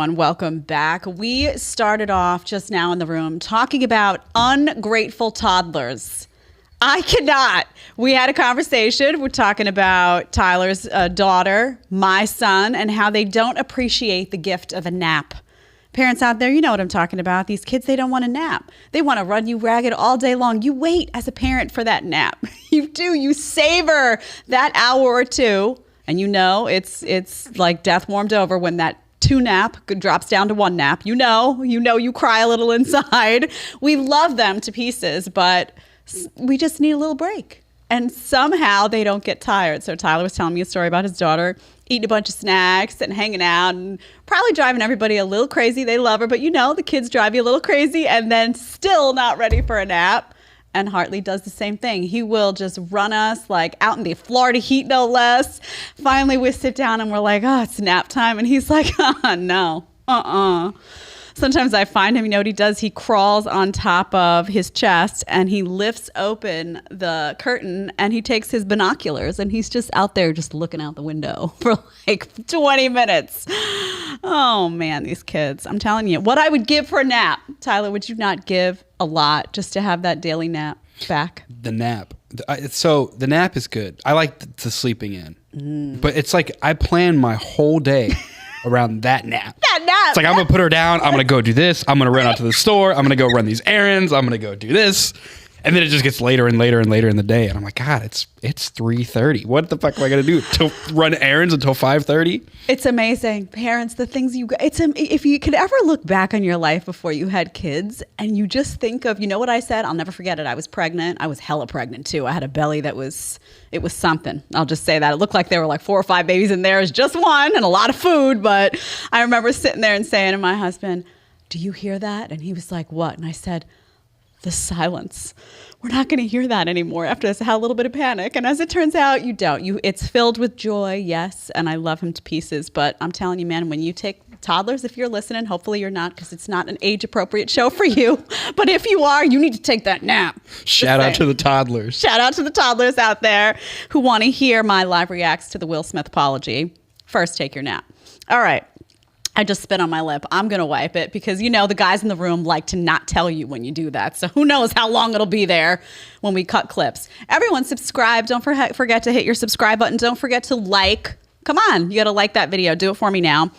everyone. Welcome back. We started off just now in the room talking about ungrateful toddlers. I cannot. We had a conversation. We're talking about Tyler's daughter, my son, and how they don't appreciate the gift of a nap. Parents out there, you know what I'm talking about. These kids, they don't want a nap. They want to run you ragged all day long. You wait as a parent for that nap. You do. You savor that hour or two. And you know it's like death warmed over when that 2 nap drops down to 1 nap. You know you cry a little inside. We love them to pieces, but we just need a little break. And somehow they don't get tired. So Tyler was telling me a story about his daughter eating a bunch of snacks and hanging out and probably driving everybody a little crazy. They love her, but you know the kids drive you a little crazy and then still not ready for a nap. And Hartley does the same thing. He will just run us like out in the Florida heat, no less. Finally, we sit down and we're like, oh, it's nap time. And he's like, no, Sometimes I find him, you know what he does? He crawls on top of his chest and he lifts open the curtain and he takes his binoculars and he's just out there just looking out the window for like 20 minutes. Oh man, these kids. I'm telling you, what I would give for a nap. Tyler, would you not give a lot just to have that daily nap back? The nap. So the nap is good. I like the sleeping in. But it's like I plan my whole day around that nap. It's like I'm going to put her down. I'm going to go do this. I'm going to run out to the store. I'm going to go run these errands. I'm going to go do this. And then it just gets later and later and later in the day. And I'm like, God, it's 3:30. What the fuck am I going to do? Run errands until 5:30? It's amazing. Parents, the things if you could ever look back on your life before you had kids and you just think of, you know what I said? I'll never forget it. I was pregnant. I was hella pregnant too. I had a belly it was something. I'll just say that. It looked like there were like 4 or 5 babies in there. It was just one and a lot of food. But I remember sitting there and saying to my husband, do you hear that? And he was like, what? And I said, the silence. We're not going to hear that anymore after this. I had a little bit of panic. And as it turns out, you don't. It's filled with joy, yes, and I love him to pieces. But I'm telling you, man, when you take toddlers, if you're listening, hopefully you're not because it's not an age-appropriate show for you. But if you are, you need to take that nap. Shout out to the toddlers. Shout out to the toddlers out there who want to hear my live reacts to the Will Smith apology. First, take your nap. All right. I just spit on my lip. I'm going to wipe it because, you know, the guys in the room like to not tell you when you do that. So who knows how long it'll be there when we cut clips. Everyone subscribe. Don't forget to hit your subscribe button. Don't forget to like. Come on. You got to like that video. Do it for me now.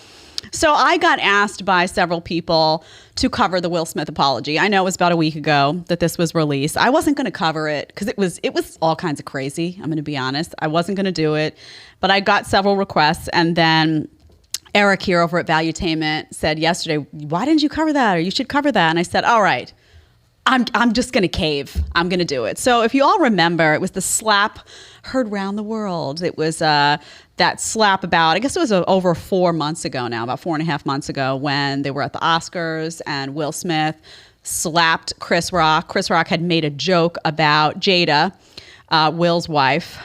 So I got asked by several people to cover the Will Smith apology. I know it was about a week ago that this was released. I wasn't going to cover it because it was all kinds of crazy. I'm going to be honest. I wasn't going to do it. But I got several requests and then Eric here over at Valuetainment said yesterday, why didn't you cover that? Or you should cover that. And I said, all right, I'm just going to cave. I'm going to do it. So if you all remember, it was the slap heard around the world. It was that slap about, I guess it was over 4 months ago now, about 4.5 months ago when they were at the Oscars and Will Smith slapped Chris Rock. Chris Rock had made a joke about Jada, Will's wife.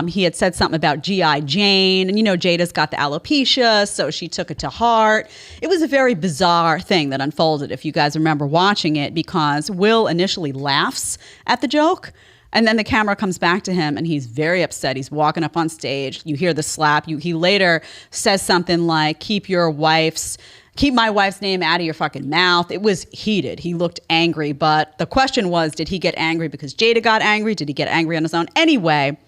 He had said something about G.I. Jane. And, you know, Jada's got the alopecia, so she took it to heart. It was a very bizarre thing that unfolded, if you guys remember watching it, because Will initially laughs at the joke. And then the camera comes back to him and he's very upset. He's walking up on stage. You hear the slap. He later says something like, keep my wife's name out of your fucking mouth. It was heated. He looked angry. But the question was, did he get angry because Jada got angry? Did he get angry on his own? Anyway,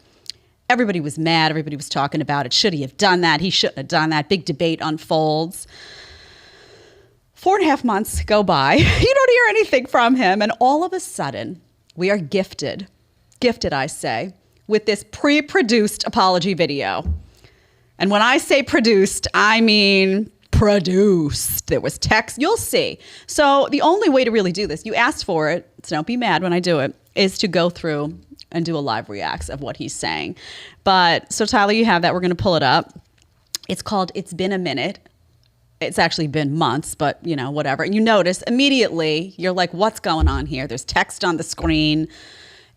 everybody was mad. Everybody was talking about it. Should he have done that? He shouldn't have done that. Big debate unfolds. 4.5 months go by. You don't hear anything from him. And all of a sudden, we are gifted, I say, with this pre-produced apology video. And when I say produced, I mean produced. There was text. You'll see. So the only way to really do this, you asked for it, so don't be mad when I do it, is to go through and do a live reacts of what he's saying. But so Tyler, you have that. We're going to pull it up. It's called It's Been a Minute. It's actually been months, but you know, whatever. And you notice immediately, you're like, what's going on here? There's text on the screen.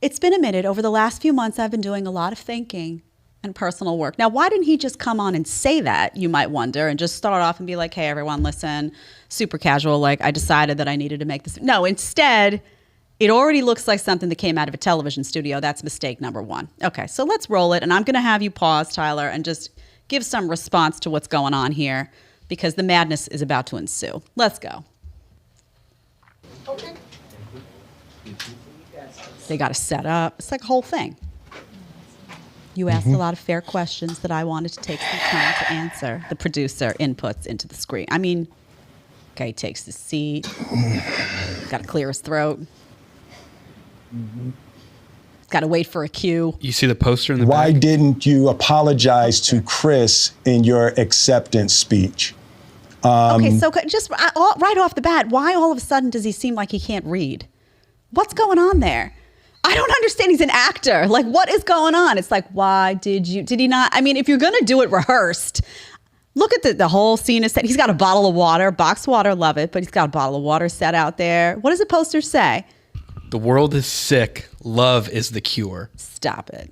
It's been a minute. Over the last few months, I've been doing a lot of thinking and personal work. Now, why didn't he just come on and say that, you might wonder, and just start off and be like, hey, everyone, listen, super casual, like I decided that I needed to make this. No, instead, it already looks like something that came out of a television studio. That's mistake number one. Okay, so let's roll it, and I'm going to have you pause, Tyler, and just give some response to what's going on here. because the madness is about to ensue. Let's go. Okay. They got to set up. It's like a whole thing. You asked a lot of fair questions that I wanted to take some time to answer. The producer inputs into the screen. I mean, okay, he takes his seat. Got to clear his throat. Got to wait for a cue. You see the poster in the Why back? didn't you apologize to Chris in your acceptance speech? Okay, so just right off the bat, why all of a sudden does he seem like he can't read? What's going on there? I don't understand. He's an actor. Like, what is going on? It's like, why did he not? I mean, if you're going to do it rehearsed, look at the whole scene is set. He's got a bottle of water, boxed water, love it, but he's got a bottle of water set out there. What does the poster say? The world is sick. Love is the cure. Stop it.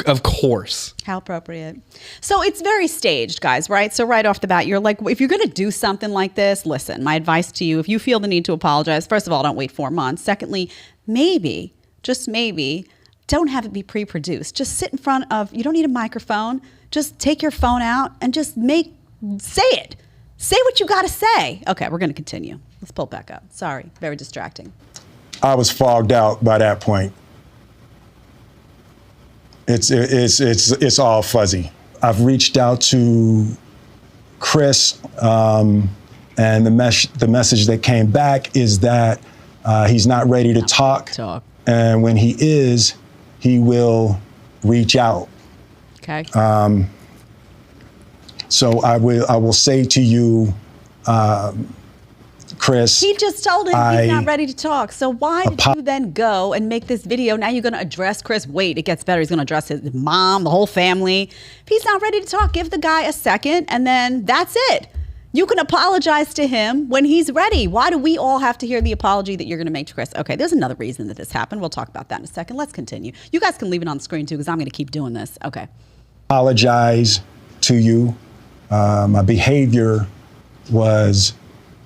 Of course. How appropriate. So it's very staged, guys, right? So right off the bat, you're like, if you're going to do something like this, listen, my advice to you, if you feel the need to apologize, first of all, don't wait 4 months. Secondly, maybe, just maybe, don't have it be pre-produced. Just sit in front of, you don't need a microphone. Just take your phone out and just say it. Say what you got to say. Okay, we're going to continue. Let's pull it back up. Sorry, very distracting. I was fogged out by that point. It's all fuzzy. I've reached out to Chris, and the message that came back is that he's not ready to talk. And when he is, he will reach out. Okay. So I will say to you, Chris. He just told him he's not ready to talk. So why did you then go and make this video? Now you're going to address Chris. Wait, it gets better. He's going to address his mom, the whole family. If he's not ready to talk, give the guy a second, and then that's it. You can apologize to him when he's ready. Why do we all have to hear the apology that you're going to make to Chris? Okay, there's another reason that this happened. We'll talk about that in a second. Let's continue. You guys can leave it on the screen, too, because I'm going to keep doing this. Okay. Apologize to you. My behavior was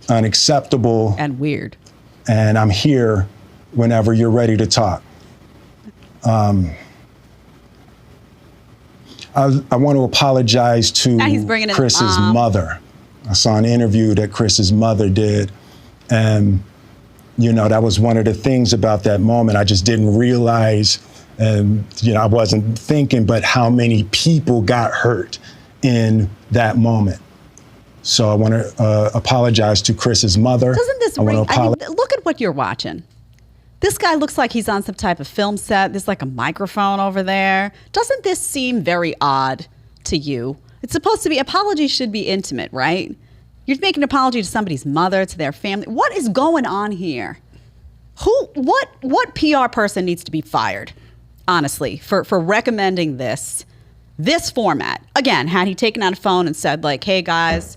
unacceptable. And weird. And I'm here whenever you're ready to talk. I want to apologize to Chris's mother. I saw an interview that Chris's mother did. And, you know, that was one of the things about that moment. I just didn't realize, and, you know, I wasn't thinking, but how many people got hurt in that moment. So I want to apologize to Chris's mother. Doesn't this ring? I mean, look at what you're watching. This guy looks like he's on some type of film set. There's like a microphone over there. Doesn't this seem very odd to you? It's supposed to be, apologies should be intimate, right? You're making an apology to somebody's mother, to their family. What is going on here? What PR person needs to be fired, honestly, for recommending this format? Again, had he taken out a phone and said like, hey guys,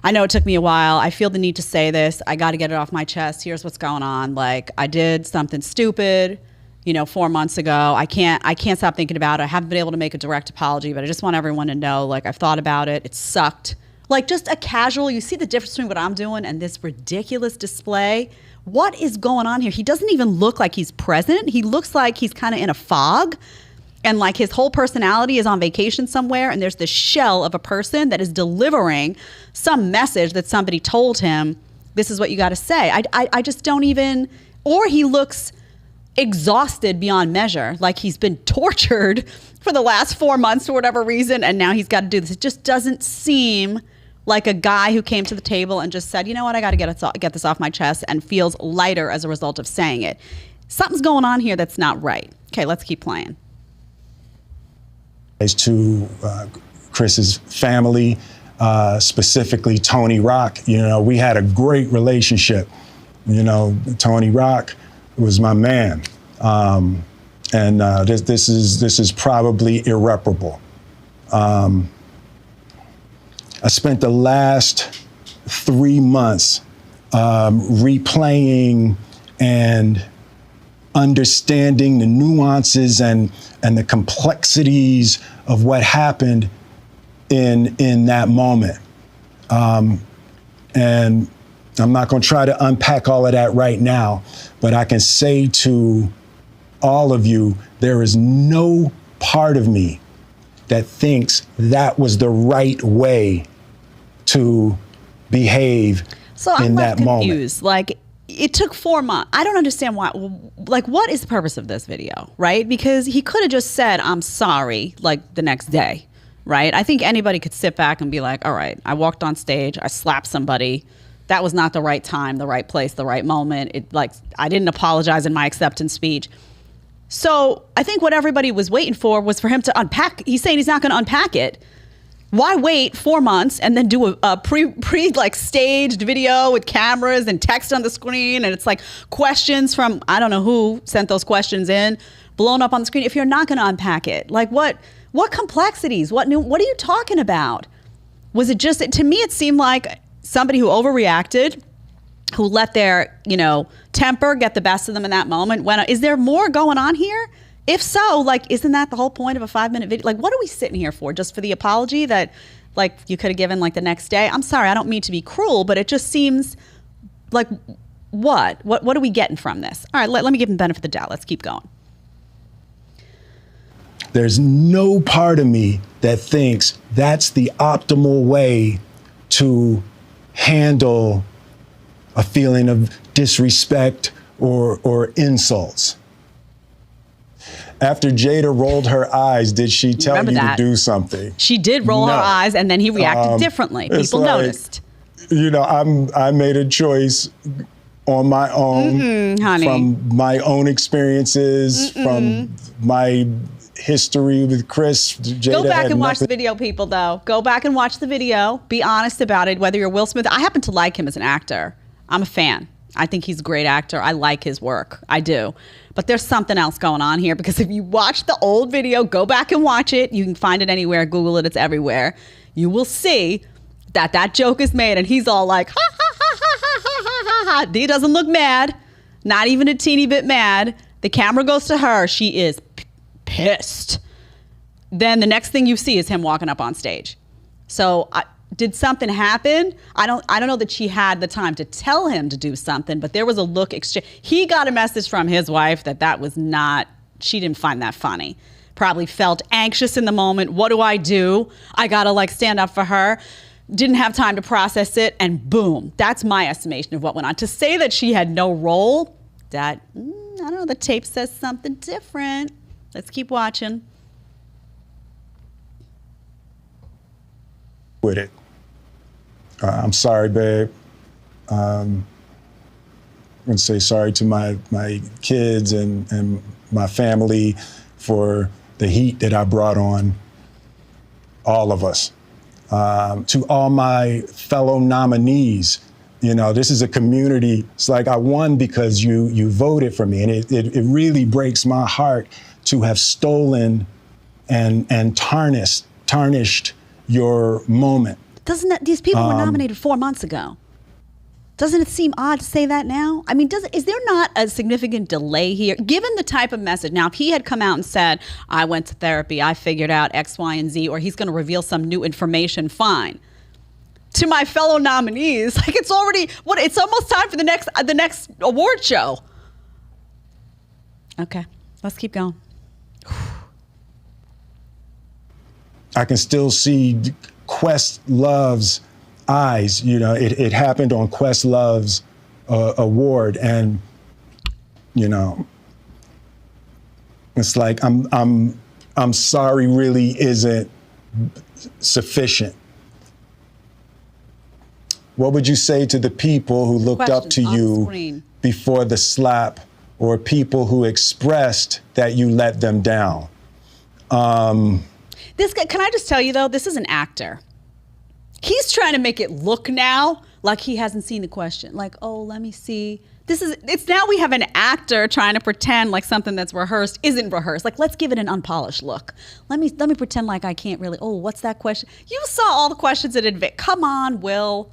I know it took me a while. I feel the need to say this. I got to get it off my chest. Here's what's going on. Like, I did something stupid, 4 months ago. I can't stop thinking about it. I haven't been able to make a direct apology, but I just want everyone to know, like, I've thought about it. It sucked. Like, just a casual, you see the difference between what I'm doing and this ridiculous display. What is going on here? He doesn't even look like he's present. He looks like he's kind of in a fog. And like his whole personality is on vacation somewhere, and there's this shell of a person that is delivering some message that somebody told him, this is what you got to say. I just don't even, or he looks exhausted beyond measure, like he's been tortured for the last 4 months for whatever reason, and now he's got to do this. It just doesn't seem like a guy who came to the table and just said, you know what, I got to get this off my chest, and feels lighter as a result of saying it. Something's going on here that's not right. Okay, let's keep playing. To Chris's family, specifically Tony Rock. We had a great relationship. Tony Rock was my man, and this is probably irreparable. I spent the last 3 months replaying and understanding the nuances and the complexities of what happened in that moment. And I'm not going to try to unpack all of that right now, but I can say to all of you, there is no part of me that thinks that was the right way to behave in that confused. moment. Like, it took 4 months. I don't understand why. Like, what is the purpose of this video, right? Because he could have just said, I'm sorry, like the next day, right? I think anybody could sit back and be like, all right, I walked on stage, I slapped somebody. That was not the right time, the right place, the right moment. I didn't apologize in my acceptance speech. So I think what everybody was waiting for was for him to unpack. He's saying he's not going to unpack it. Why wait 4 months and then do a pre like staged video with cameras and text on the screen, and it's like questions from I don't know who sent those questions in, blown up on the screen. If you're not going to unpack it, like what complexities? What are you talking about? Was it just, to me it seemed like somebody who overreacted, who let their temper get the best of them in that moment. Is there more going on here? If so, like, isn't that the whole point of a 5-minute video? Like, what are we sitting here for? Just for the apology that, like, you could have given, like, the next day? I'm sorry, I don't mean to be cruel, but it just seems like, what are we getting from this? All right, let me give him the benefit of the doubt. Let's keep going. There's no part of me that thinks that's the optimal way to handle a feeling of disrespect or insults. After Jada rolled her eyes, did she tell you to do something? She did roll her eyes, and then he reacted differently. People noticed. I made a choice on my own, from my own experiences, from my history with Chris. Jada Go back and watch the video, people, though. Go back and watch the video. Be honest about it, whether you're Will Smith. I happen to like him as an actor. I'm a fan. I think he's a great actor. I like his work. I do. But there's something else going on here, because if you watch the old video, go back and watch it. You can find it anywhere. Google it. It's everywhere. You will see that joke is made, and he's all like, ha, ha, ha, ha, ha, ha, ha, ha. He doesn't look mad. Not even a teeny bit mad. The camera goes to her. She is pissed. Then the next thing you see is him walking up on stage. So did something happen? I don't know that she had the time to tell him to do something, but there was a look exchange. He got a message from his wife that was not, she didn't find that funny. Probably felt anxious in the moment. What do? I gotta stand up for her. Didn't have time to process it, and boom. That's my estimation of what went on. To say that she had no role, I don't know, the tape says something different. Let's keep watching. With it. I'm sorry, babe. I'm going to say sorry to my kids and my family for the heat that I brought on all of us. To all my fellow nominees, this is a community. It's like I won because you voted for me. And it really breaks my heart to have stolen and tarnished your moment. These people were nominated 4 months ago. Doesn't it seem odd to say that now? I mean, is there not a significant delay here? Given the type of message. Now, if he had come out and said, I went to therapy, I figured out X, Y, and Z, or he's going to reveal some new information, fine. To my fellow nominees, it's almost time for the next award show. Okay, let's keep going. I can still see Questlove's eyes. It happened on Questlove's award, and it's like I'm sorry really isn't sufficient. What would you say to the people who looked up to you before the slap, or people who expressed that you let them down? This guy, can I just tell you, though, this is an actor. He's trying to make it look now like he hasn't seen the question. Like, oh, let me see. It's now we have an actor trying to pretend like something that's rehearsed isn't rehearsed. Like, let's give it an unpolished look. Let me pretend like I can't really, what's that question? You saw all the questions in advance. Come on, Will.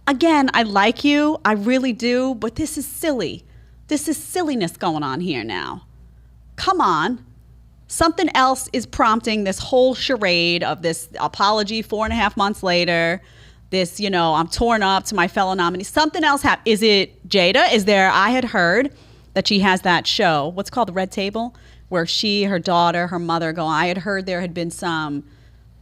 Again, I like you. I really do. But this is silly. This is silliness going on here now. Come on. Something else is prompting this whole charade of this apology 4.5 months later. This, I'm torn up to my fellow nominees. Something else happened. Is it Jada? I had heard that she has that show, what's called The Red Table, where she, her daughter, her mother go. I had heard there had been some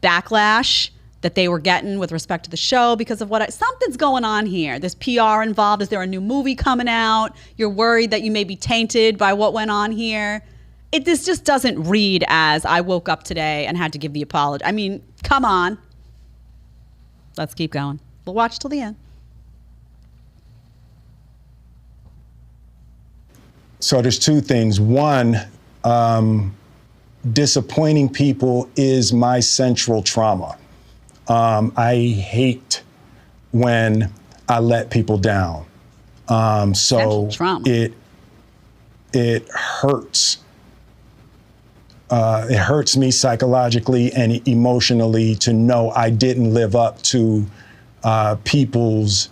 backlash that they were getting with respect to the show because of something's going on here. There's PR involved. Is there a new movie coming out? You're worried that you may be tainted by what went on here. This just doesn't read as I woke up today and had to give the apology. I mean, come on. Let's keep going. We'll watch till the end. So there's two things. One, disappointing people is my central trauma. I hate when I let people down. So it hurts. It hurts me psychologically and emotionally to know I didn't live up to people's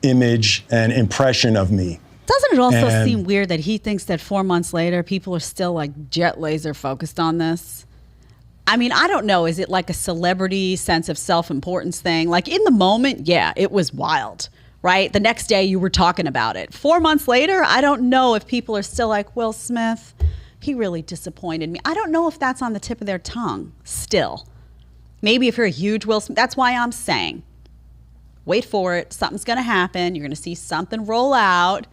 image and impression of me. Doesn't it also seem weird that he thinks that 4 months later, people are still like jet laser focused on this? I mean, I don't know. Is it like a celebrity sense of self-importance thing? Like in the moment, yeah, it was wild, right? The next day you were talking about it. 4 months later, I don't know if people are still like, Will Smith, he really disappointed me. I don't know if that's on the tip of their tongue still. Maybe if you're a huge Will Smith, that's why I'm saying, wait for it. Something's going to happen. You're going to see something roll out.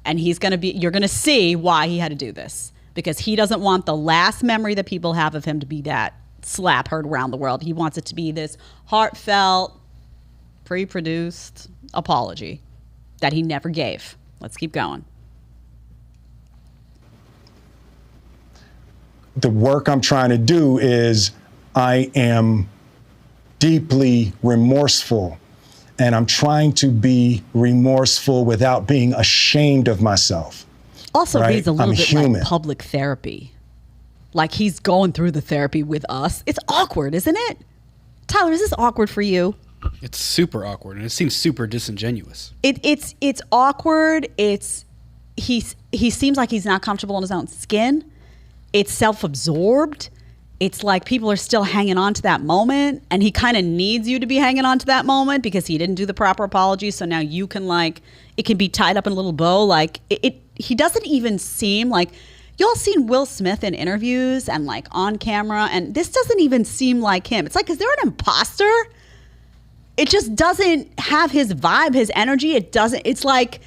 And you're going to see why he had to do this, because he doesn't want the last memory that people have of him to be that slap heard around the world. He wants it to be this heartfelt, pre-produced apology that he never gave. Let's keep going. The work I'm trying to do is I am deeply remorseful. And I'm trying to be remorseful without being ashamed of myself. Also right? reads a little bit like public therapy. Like he's going through the therapy with us. It's awkward, isn't it? Tyler, is this awkward for you? It's super awkward, and it seems super disingenuous. It's awkward. He seems like he's not comfortable in his own skin. It's self-absorbed. It's like people are still hanging on to that moment, and he kind of needs you to be hanging on to that moment because he didn't do the proper apology. So now you can it can be tied up in a little bow. Like he doesn't even seem like, y'all seen Will Smith in interviews and like on camera, and this doesn't even seem like him. It's like, is there an imposter? It just doesn't have his vibe, his energy. It's like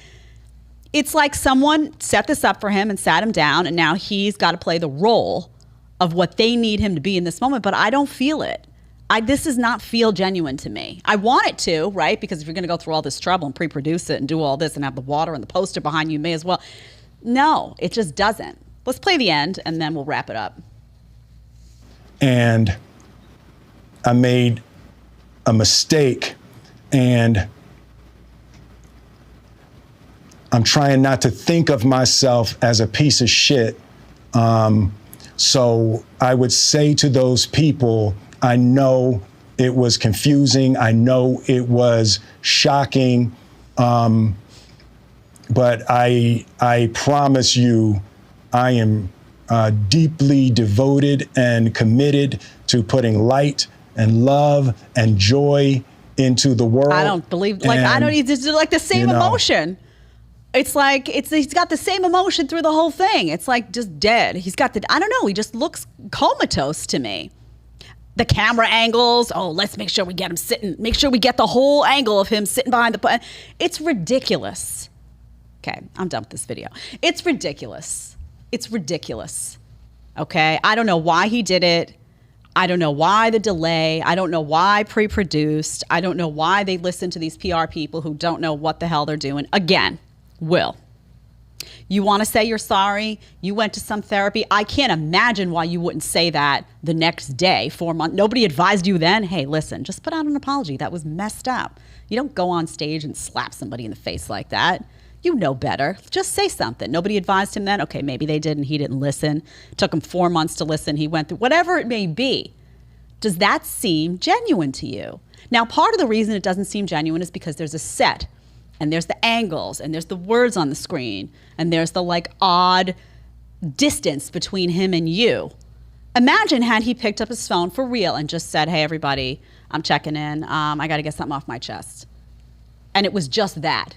someone set this up for him and sat him down, and now he's got to play the role of what they need him to be in this moment, but I don't feel it. This does not feel genuine to me. I want it to, right? Because if you're going to go through all this trouble and pre-produce it and do all this and have the water and the poster behind you, may as well. No, it just doesn't. Let's play the end, and then we'll wrap it up. And I made a mistake, and I'm trying not to think of myself as a piece of shit. So I would say to those people, I know it was confusing. I know it was shocking. But I promise you, I am deeply devoted and committed to putting light and love and joy into the world. I don't believe, I don't need to do like the same emotion. It's like, he's got the same emotion through the whole thing. It's like just dead. He's got I don't know, he just looks comatose to me. The camera angles, let's make sure we get him sitting, make sure we get the whole angle of him sitting behind it's ridiculous. Okay, I'm done with this video. It's ridiculous. It's ridiculous. Okay, I don't know why he did it. I don't know why the delay. I don't know why pre-produced. I don't know why they listen to these PR people who don't know what the hell they're doing. Again, Will, you want to say you're sorry? You went to some therapy. I can't imagine why you wouldn't say that the next day, 4 months. Nobody advised you then, hey, listen, just put out an apology. That was messed up. You don't go on stage and slap somebody in the face like that. You know better. Just say something. Nobody advised him then. Okay, maybe they did and he didn't listen. It took him 4 months to listen. He went through whatever it may be. Does that seem genuine to you? Now, part of the reason it doesn't seem genuine is because there's a set. And there's the angles, and there's the words on the screen, and there's the odd distance between him and you. Imagine had he picked up his phone for real and just said, hey, everybody, I'm checking in. I got to get something off my chest. And it was just that.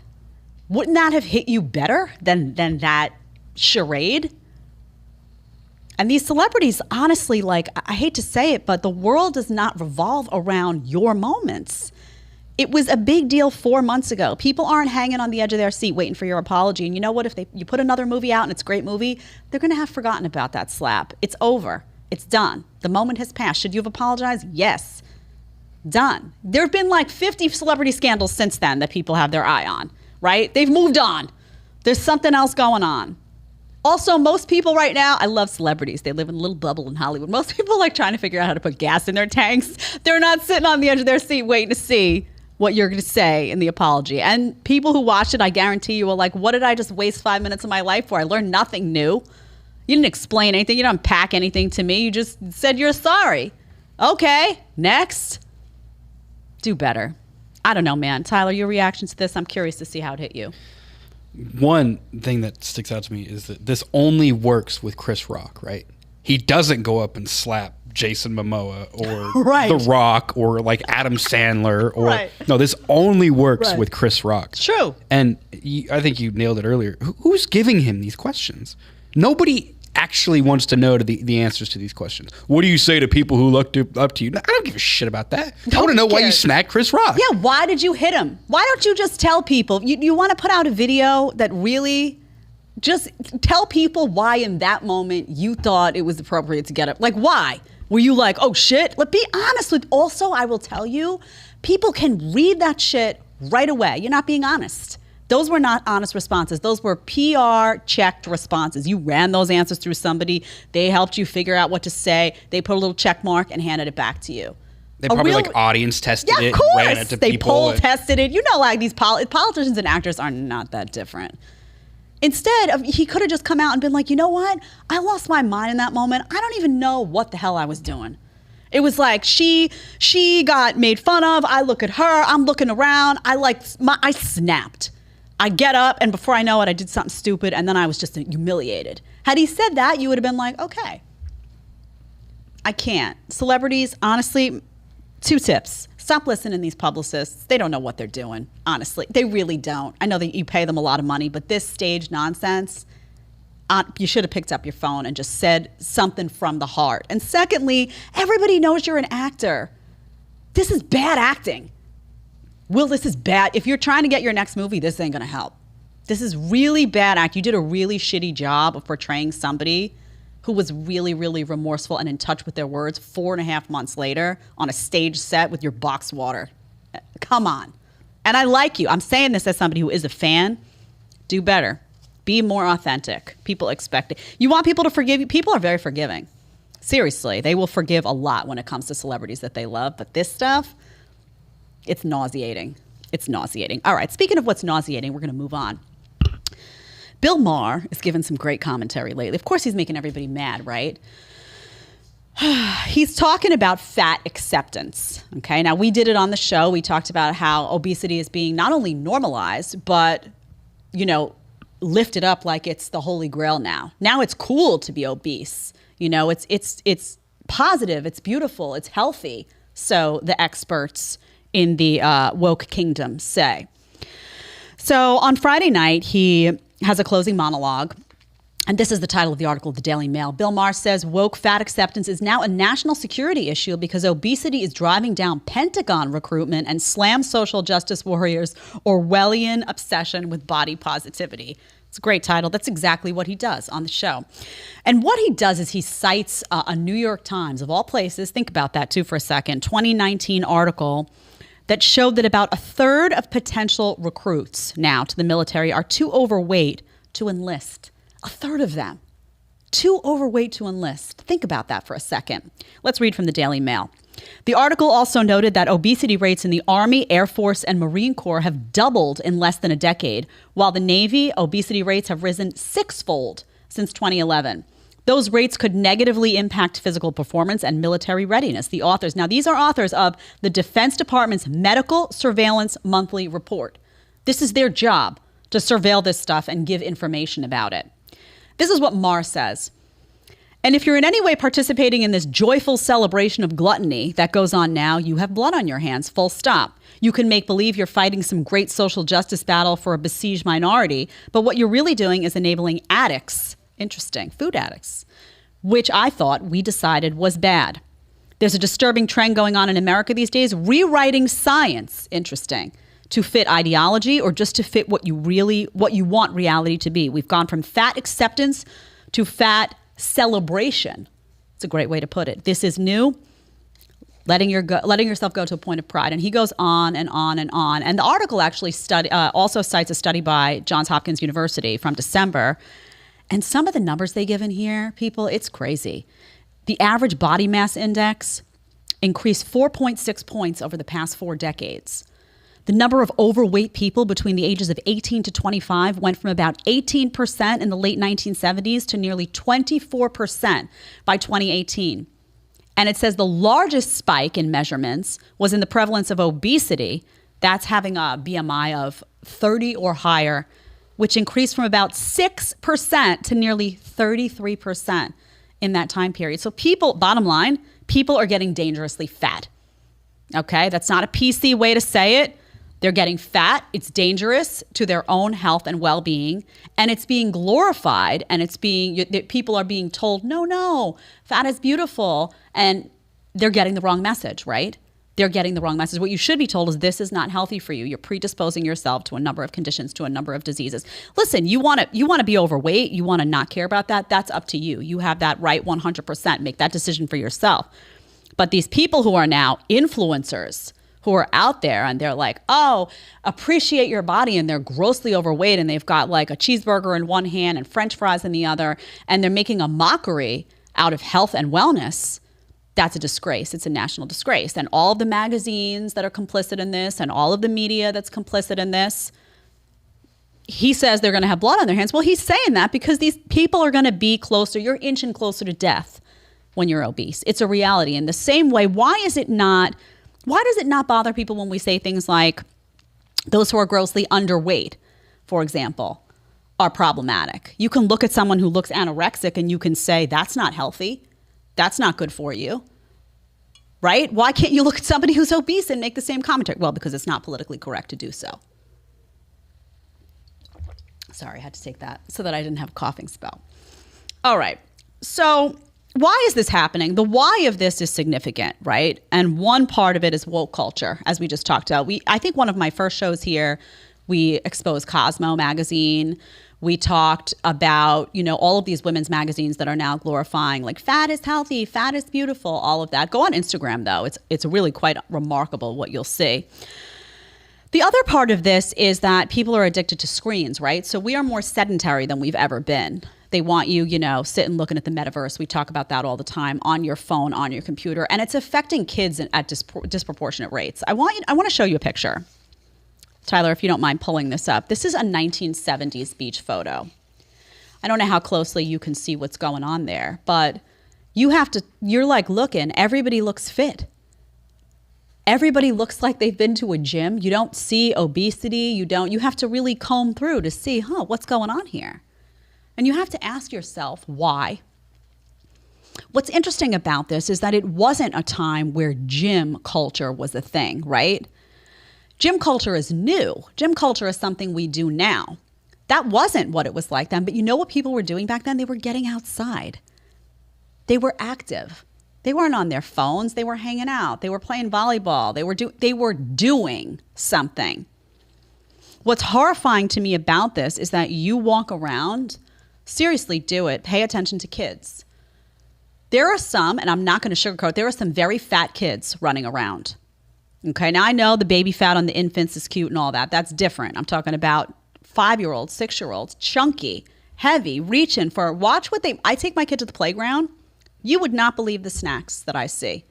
Wouldn't that have hit you better than that charade? And these celebrities, honestly, like, I hate to say it, but the world does not revolve around your moments. It was a big deal 4 months ago. People aren't hanging on the edge of their seat waiting for your apology. And you know what? If you put another movie out and it's a great movie, they're going to have forgotten about that slap. It's over. It's done. The moment has passed. Should you have apologized? Yes. Done. There have been like 50 celebrity scandals since then that people have their eye on, right? They've moved on. There's something else going on. Also, most people right now, I love celebrities. They live in a little bubble in Hollywood. Most people like trying to figure out how to put gas in their tanks. They're not sitting on the edge of their seat waiting to see what you're going to say in the apology. And people who watched it, I guarantee you, were like, what did I just waste 5 minutes of my life for? I learned nothing new. You didn't explain anything. You didn't unpack anything to me. You just said you're sorry. Okay, next. Do better. I don't know, man. Tyler, your reaction to this, I'm curious to see how it hit you. One thing that sticks out to me is that this only works with Chris Rock, right? He doesn't go up and slap Jason Momoa or right. The Rock or like Adam Sandler or right. No, this only works right. with Chris Rock. It's true. And I think you nailed it earlier. Who's giving him these questions? Nobody actually wants to know the answers to these questions. What do you say to people who look up to you? I don't give a shit about that. I want to know why you smacked Chris Rock. Yeah, why did you hit him? Why don't you just tell people? You want to put out a video that really just tell people why in that moment you thought it was appropriate to get up. Like, why? Were you like, oh shit? Let's be honest with. Also, I will tell you, people can read that shit right away. You're not being honest. Those were not honest responses. Those were PR checked responses. You ran those answers through somebody. They helped you figure out what to say. They put a little check mark and handed it back to you. They probably audience tested it, of course. ran it to they people. They poll tested it. You know, like these politicians and actors are not that different. Instead, he could have just come out and been like, you know what? I lost my mind in that moment. I don't even know what the hell I was doing. It was like she got made fun of. I look at her. I'm looking around. I snapped. I get up, and before I know it, I did something stupid, and then I was just humiliated. Had he said that, you would have been like, okay. I can't. Celebrities, honestly, 2 tips. Stop listening to these publicists. They don't know what they're doing, honestly. They really don't. I know that you pay them a lot of money, but this stage nonsense, you should have picked up your phone and just said something from the heart. And secondly, everybody knows you're an actor. This is bad acting. Will, this is bad. If you're trying to get your next movie, this ain't gonna help. This is really bad act. You did a really shitty job of portraying somebody who was really, really remorseful and in touch with their words 4.5 months later on a stage set with your box water. Come on. And I like you. I'm saying this as somebody who is a fan. Do better. Be more authentic. People expect it. You want people to forgive you? People are very forgiving. Seriously, they will forgive a lot when it comes to celebrities that they love. But this stuff, it's nauseating. It's nauseating. All right, speaking of what's nauseating, we're going to move on. Bill Maher is giving some great commentary lately. Of course, he's making everybody mad, right? He's talking about fat acceptance. Okay, now we did it on the show. We talked about how obesity is being not only normalized, but, lifted up like it's the holy grail now. Now it's cool to be obese. It's positive, it's beautiful, it's healthy. So the experts in the woke kingdom say. So on Friday night, he has a closing monologue. And this is the title of the article of the Daily Mail. Bill Maher says woke fat acceptance is now a national security issue because obesity is driving down Pentagon recruitment and slams social justice warriors' Orwellian obsession with body positivity. It's a great title. That's exactly what he does on the show. And what he does is he cites a New York Times, of all places, think about that too for a second, 2019 article that showed that about 1/3 of potential recruits now to the military are too overweight to enlist. 1/3 of them. Too overweight to enlist. Think about that for a second. Let's read from the Daily Mail. The article also noted that obesity rates in the Army, Air Force, and Marine Corps have doubled in less than a decade, while the Navy obesity rates have risen 6-fold since 2011. Those rates could negatively impact physical performance and military readiness. The authors, now these are authors of the Defense Department's Medical Surveillance Monthly Report. This is their job, to surveil this stuff and give information about it. This is what Maher says. And if you're in any way participating in this joyful celebration of gluttony that goes on now, you have blood on your hands, full stop. You can make believe you're fighting some great social justice battle for a besieged minority, but what you're really doing is enabling addicts, interesting, food addicts, which I thought we decided was bad. There's a disturbing trend going on in America these days, rewriting science, interesting, to fit ideology or just to fit what you want reality to be. We've gone from fat acceptance to fat celebration. It's a great way to put it. This is new. Letting yourself go to a point of pride. And he goes on and on and on. And the article actually also cites a study by Johns Hopkins University from December. And some of the numbers they give in here, people, it's crazy. The average body mass index increased 4.6 points over the past 4 decades. The number of overweight people between the ages of 18 to 25 went from about 18% in the late 1970s to nearly 24% by 2018. And it says the largest spike in measurements was in the prevalence of obesity. That's having a BMI of 30 or higher, which increased from about 6% to nearly 33% in that time period. So people, bottom line, people are getting dangerously fat. Okay, that's not a PC way to say it. They're getting fat. It's dangerous to their own health and well-being, and it's being glorified, and people are being told, no, fat is beautiful, and they're getting the wrong message, right? They're getting the wrong message. What you should be told is this is not healthy for you. You're predisposing yourself to a number of conditions, to a number of diseases. Listen, you want to be overweight, you want to not care about that, that's up to you. You have that right 100%. Make that decision for yourself. But these people who are now influencers, who are out there and they're like, oh, appreciate your body, and they're grossly overweight and they've got like a cheeseburger in one hand and French fries in the other, and they're making a mockery out of health and wellness. That's a disgrace. It's a national disgrace. And all of the magazines that are complicit in this and all of the media that's complicit in this, he says they're going to have blood on their hands. Well, he's saying that because these people are going to be closer. You're inching closer to death when you're obese. It's a reality. In the same way, why does it not bother people when we say things like those who are grossly underweight, for example, are problematic? You can look at someone who looks anorexic and you can say, that's not healthy. That's not good for you, right? Why can't you look at somebody who's obese and make the same commentary? Well, because it's not politically correct to do so. Sorry, I had to take that so that I didn't have a coughing spell. All right, so why is this happening? The why of this is significant, right? And one part of it is woke culture, as we just talked about. I think one of my first shows here, we exposed Cosmo magazine. We talked about, all of these women's magazines that are now glorifying like fat is healthy, fat is beautiful, all of that. Go on Instagram though. It's really quite remarkable what you'll see. The other part of this is that people are addicted to screens, right? So we are more sedentary than we've ever been. They want you, sitting looking at the metaverse. We talk about that all the time, on your phone, on your computer, and it's affecting kids at disproportionate rates. I want to show you a picture. Tyler, if you don't mind pulling this up. This is a 1970s beach photo. I don't know how closely you can see what's going on there, but you're like looking, everybody looks fit. Everybody looks like they've been to a gym. You don't see obesity. You have to really comb through to see, what's going on here? And you have to ask yourself why. What's interesting about this is that it wasn't a time where gym culture was a thing, right? Gym culture is new. Gym culture is something we do now. That wasn't what it was like then, but you know what people were doing back then? They were getting outside. They were active. They weren't on their phones. They were hanging out. They were playing volleyball. They were doing something. What's horrifying to me about this is that you walk around, seriously do it, pay attention to kids. There are some, and I'm not going to sugarcoat, there are some very fat kids running around. Okay, now I know the baby fat on the infants is cute and all that. That's different. I'm talking about 5-year-olds, 6-year-olds, chunky, heavy, reaching for, I take my kid to the playground. You would not believe the snacks that I see.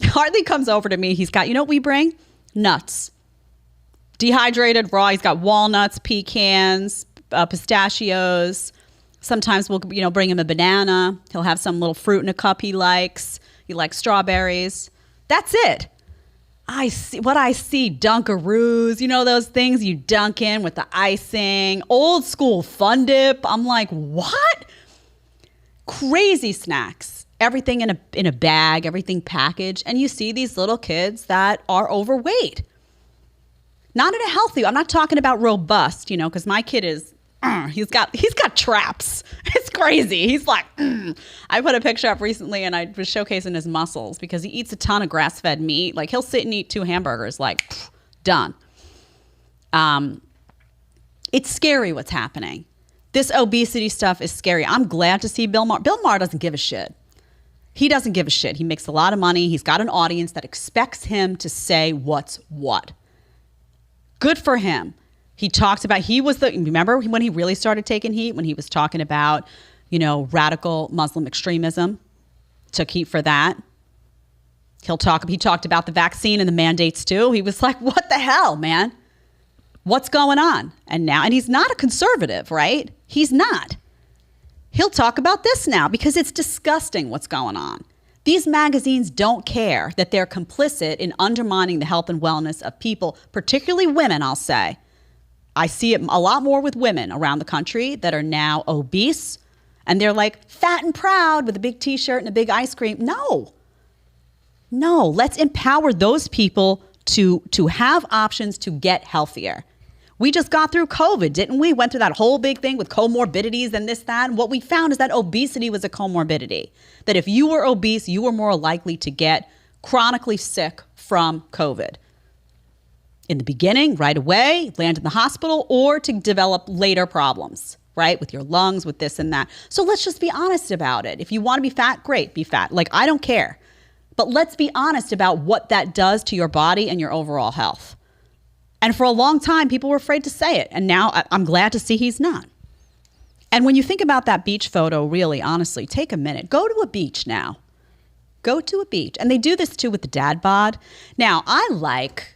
Hartley comes over to me. He's got, you know what we bring? Nuts. Dehydrated, raw. He's got walnuts, pecans, pistachios. Sometimes we'll, bring him a banana. He'll have some little fruit in a cup he likes. He likes strawberries. That's it. I see Dunkaroos, those things you dunk in with the icing, old school Fun Dip. I'm like, what? Crazy snacks, everything in a bag, everything packaged. And you see these little kids that are overweight. Not in a healthy, I'm not talking about robust, because my kid is he's got traps. It's crazy. He's like, I put a picture up recently and I was showcasing his muscles because he eats a ton of grass-fed meat. Like he'll sit and eat 2 hamburgers, like done. It's scary what's happening. This obesity stuff is scary. I'm glad to see Bill Maher. Bill Maher doesn't give a shit. He doesn't give a shit. He makes a lot of money. He's got an audience that expects him to say what's what. Good for him. He talked about, remember when he really started taking heat? When he was talking about, radical Muslim extremism, took heat for that. He talked about the vaccine and the mandates too. He was like, what the hell, man? What's going on? And he's not a conservative, right? He's not. He'll talk about this now because it's disgusting what's going on. These magazines don't care that they're complicit in undermining the health and wellness of people, particularly women, I'll say. I see it a lot more with women around the country that are now obese and they're like fat and proud with a big t-shirt and a big ice cream. No, let's empower those people to have options to get healthier. We just got through COVID, didn't we? Went through that whole big thing with comorbidities and this, that. And what we found is that obesity was a comorbidity. That if you were obese, you were more likely to get chronically sick from COVID. In the beginning, right away, land in the hospital, or to develop later problems, right? With your lungs, with this and that. So let's just be honest about it. If you want to be fat, great, be fat. Like, I don't care. But let's be honest about what that does to your body and your overall health. And for a long time, people were afraid to say it. And now I'm glad to see he's not. And when you think about that beach photo, really, honestly, take a minute. Go to a beach now. Go to a beach. And they do this too with the dad bod. Now, I like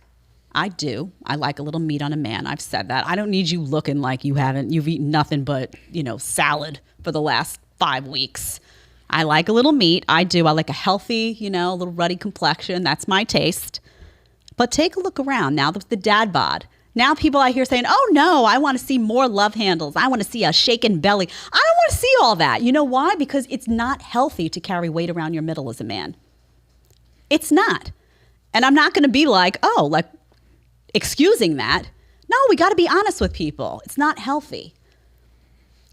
a little meat on a man. I've said that. I don't need you looking like you've eaten nothing but, salad for the last 5 weeks. I like a little meat. I do. I like a healthy, a little ruddy complexion. That's my taste. But take a look around now with the dad bod. Now people I hear saying, oh no, I want to see more love handles. I want to see a shaken belly. I don't want to see all that. You know why? Because it's not healthy to carry weight around your middle as a man. It's not. And I'm not going to be like, excusing that. No, we got to be honest with people. It's not healthy.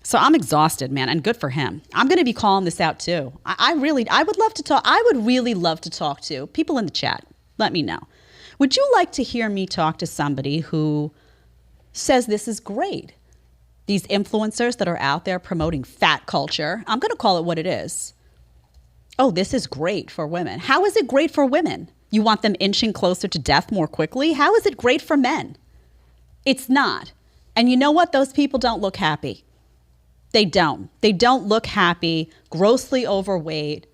So I'm exhausted, man, and good for him. I'm going to be calling this out too. I would love to talk. I would really love to talk to people in the chat. Let me know. Would you like to hear me talk to somebody who says this is great? These influencers that are out there promoting fat culture. I'm going to call it what it is. Oh, this is great for women. How is it great for women? You want them inching closer to death more quickly? How is it great for men? It's not. And you know what? Those people don't look happy. They don't. They don't look happy, grossly overweight,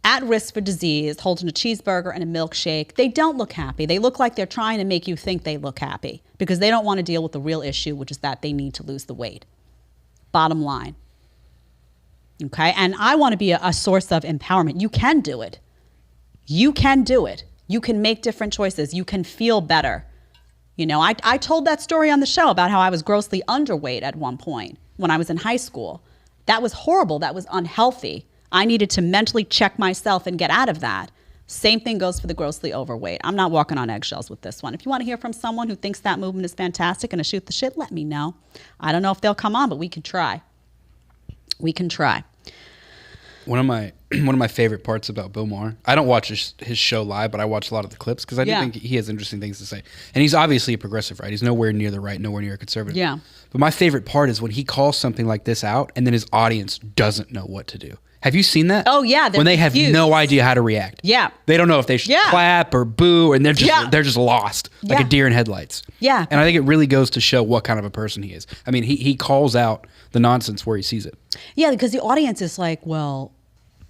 at risk for disease, holding a cheeseburger and a milkshake. They don't look happy. They look like they're trying to make you think they look happy because they don't want to deal with the real issue, which is that they need to lose the weight. Bottom line. Okay? And I want to be a source of empowerment. You can do it. You can do it. You can make different choices. You can feel better. I told that story on the show about how I was grossly underweight at one point when I was in high school. That was horrible. That was unhealthy. I needed to mentally check myself and get out of that. Same thing goes for the grossly overweight. I'm not walking on eggshells with this one. If you want to hear from someone who thinks that movement is fantastic and to shoot the shit, let me know. I don't know if they'll come on, but we can try. We can try. One of my favorite parts about Bill Maher, I don't watch his show live, but I watch a lot of the clips because I do think he has interesting things to say. And he's obviously a progressive, right? He's nowhere near the right, nowhere near a conservative. Yeah. But my favorite part is when he calls something like this out and then his audience doesn't know what to do. Have you seen that? Oh yeah, when they have no idea how to react. Yeah, they don't know if they should clap or boo, and they're just lost, like a deer in headlights. Yeah, and I think it really goes to show what kind of a person he is. I mean, he calls out the nonsense where he sees it. Yeah, because the audience is like, well,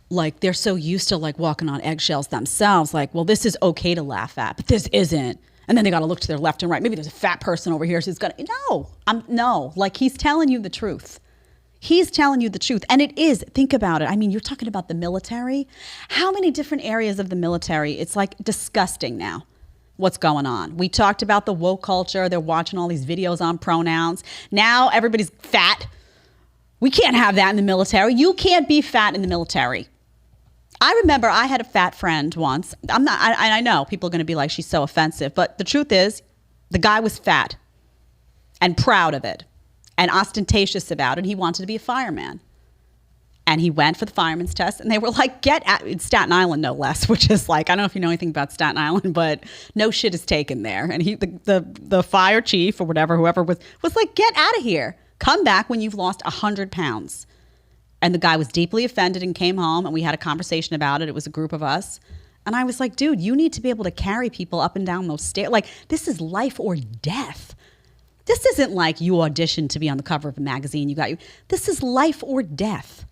like they're so used to like walking on eggshells themselves. Like, well, this is okay to laugh at, but this isn't. And then they got to look to their left and right. Maybe there's a fat person over here who's gonna. No. Like he's telling you the truth. He's telling you the truth. And it is, think about it. I mean, you're talking about the military. How many different areas of the military? It's like disgusting now what's going on. We talked about the woke culture. They're watching all these videos on pronouns. Now everybody's fat. We can't have that in the military. You can't be fat in the military. I remember I had a fat friend once. I know people are going to be like, she's so offensive. But the truth is, the guy was fat and proud of it. and ostentatious about it. He wanted to be a fireman. And he went for the fireman's test, and they were like, it's Staten Island, no less, which is like, I don't know if you know anything about Staten Island, but no shit is taken there. And the fire chief or whoever was like, get out of here. Come back when you've lost 100 pounds. And the guy was deeply offended and came home, and we had a conversation about it. It was a group of us. And I was like, dude, you need to be able to carry people up and down those stairs. Like, this is life or death. This isn't like you auditioned to be on the cover of a magazine. This is life or death.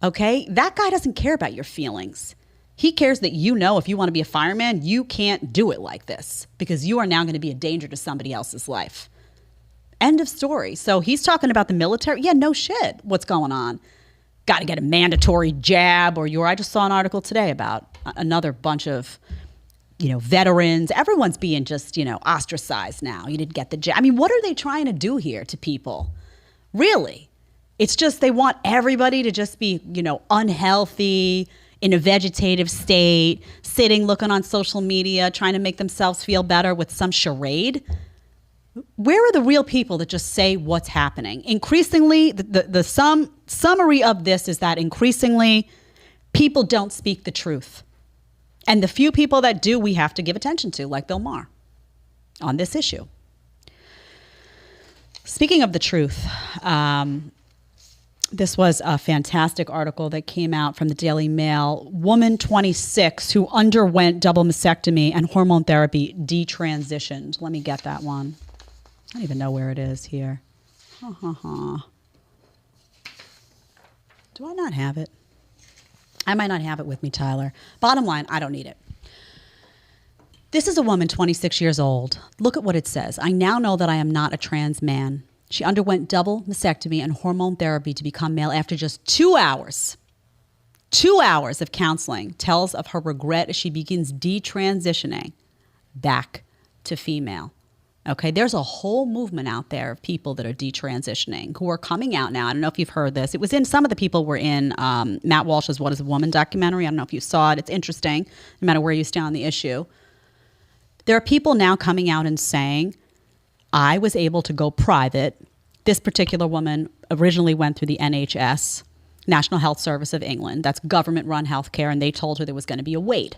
Okay? That guy doesn't care about your feelings. He cares that you know if you want to be a fireman, you can't do it like this because you are now going to be a danger to somebody else's life. End of story. So he's talking about the military. Yeah, no shit. What's going on? Got to get a mandatory jab I just saw an article today about another bunch of, veterans. Everyone's being just, ostracized now. You didn't get the jab. I mean, what are they trying to do here to people? Really? It's just they want everybody to just be, unhealthy, in a vegetative state, sitting, looking on social media, trying to make themselves feel better with some charade. Where are the real people that just say what's happening? Increasingly, the summary of this is that increasingly people don't speak the truth. And the few people that do, we have to give attention to, like Bill Maher, on this issue. Speaking of the truth, this was a fantastic article that came out from the Daily Mail. Woman 26 who underwent double mastectomy and hormone therapy detransitioned. Let me get that one. I don't even know where it is here. Do I not have it? I might not have it with me, Tyler. Bottom line, I don't need it. This is a woman, 26 years old. Look at what it says. I now know that I am not a trans man. She underwent double mastectomy and hormone therapy to become male after just 2 hours. 2 hours of counseling tells of her regret as she begins detransitioning back to female. Okay, there's a whole movement out there of people that are detransitioning who are coming out now. I don't know if you've heard this. It was in, some of the people were in Matt Walsh's What is a Woman documentary. I don't know if you saw it. It's interesting, no matter where you stand on the issue. There are people now coming out and saying, I was able to go private. This particular woman originally went through the NHS, National Health Service of England. That's government-run healthcare, and they told her there was going to be a wait.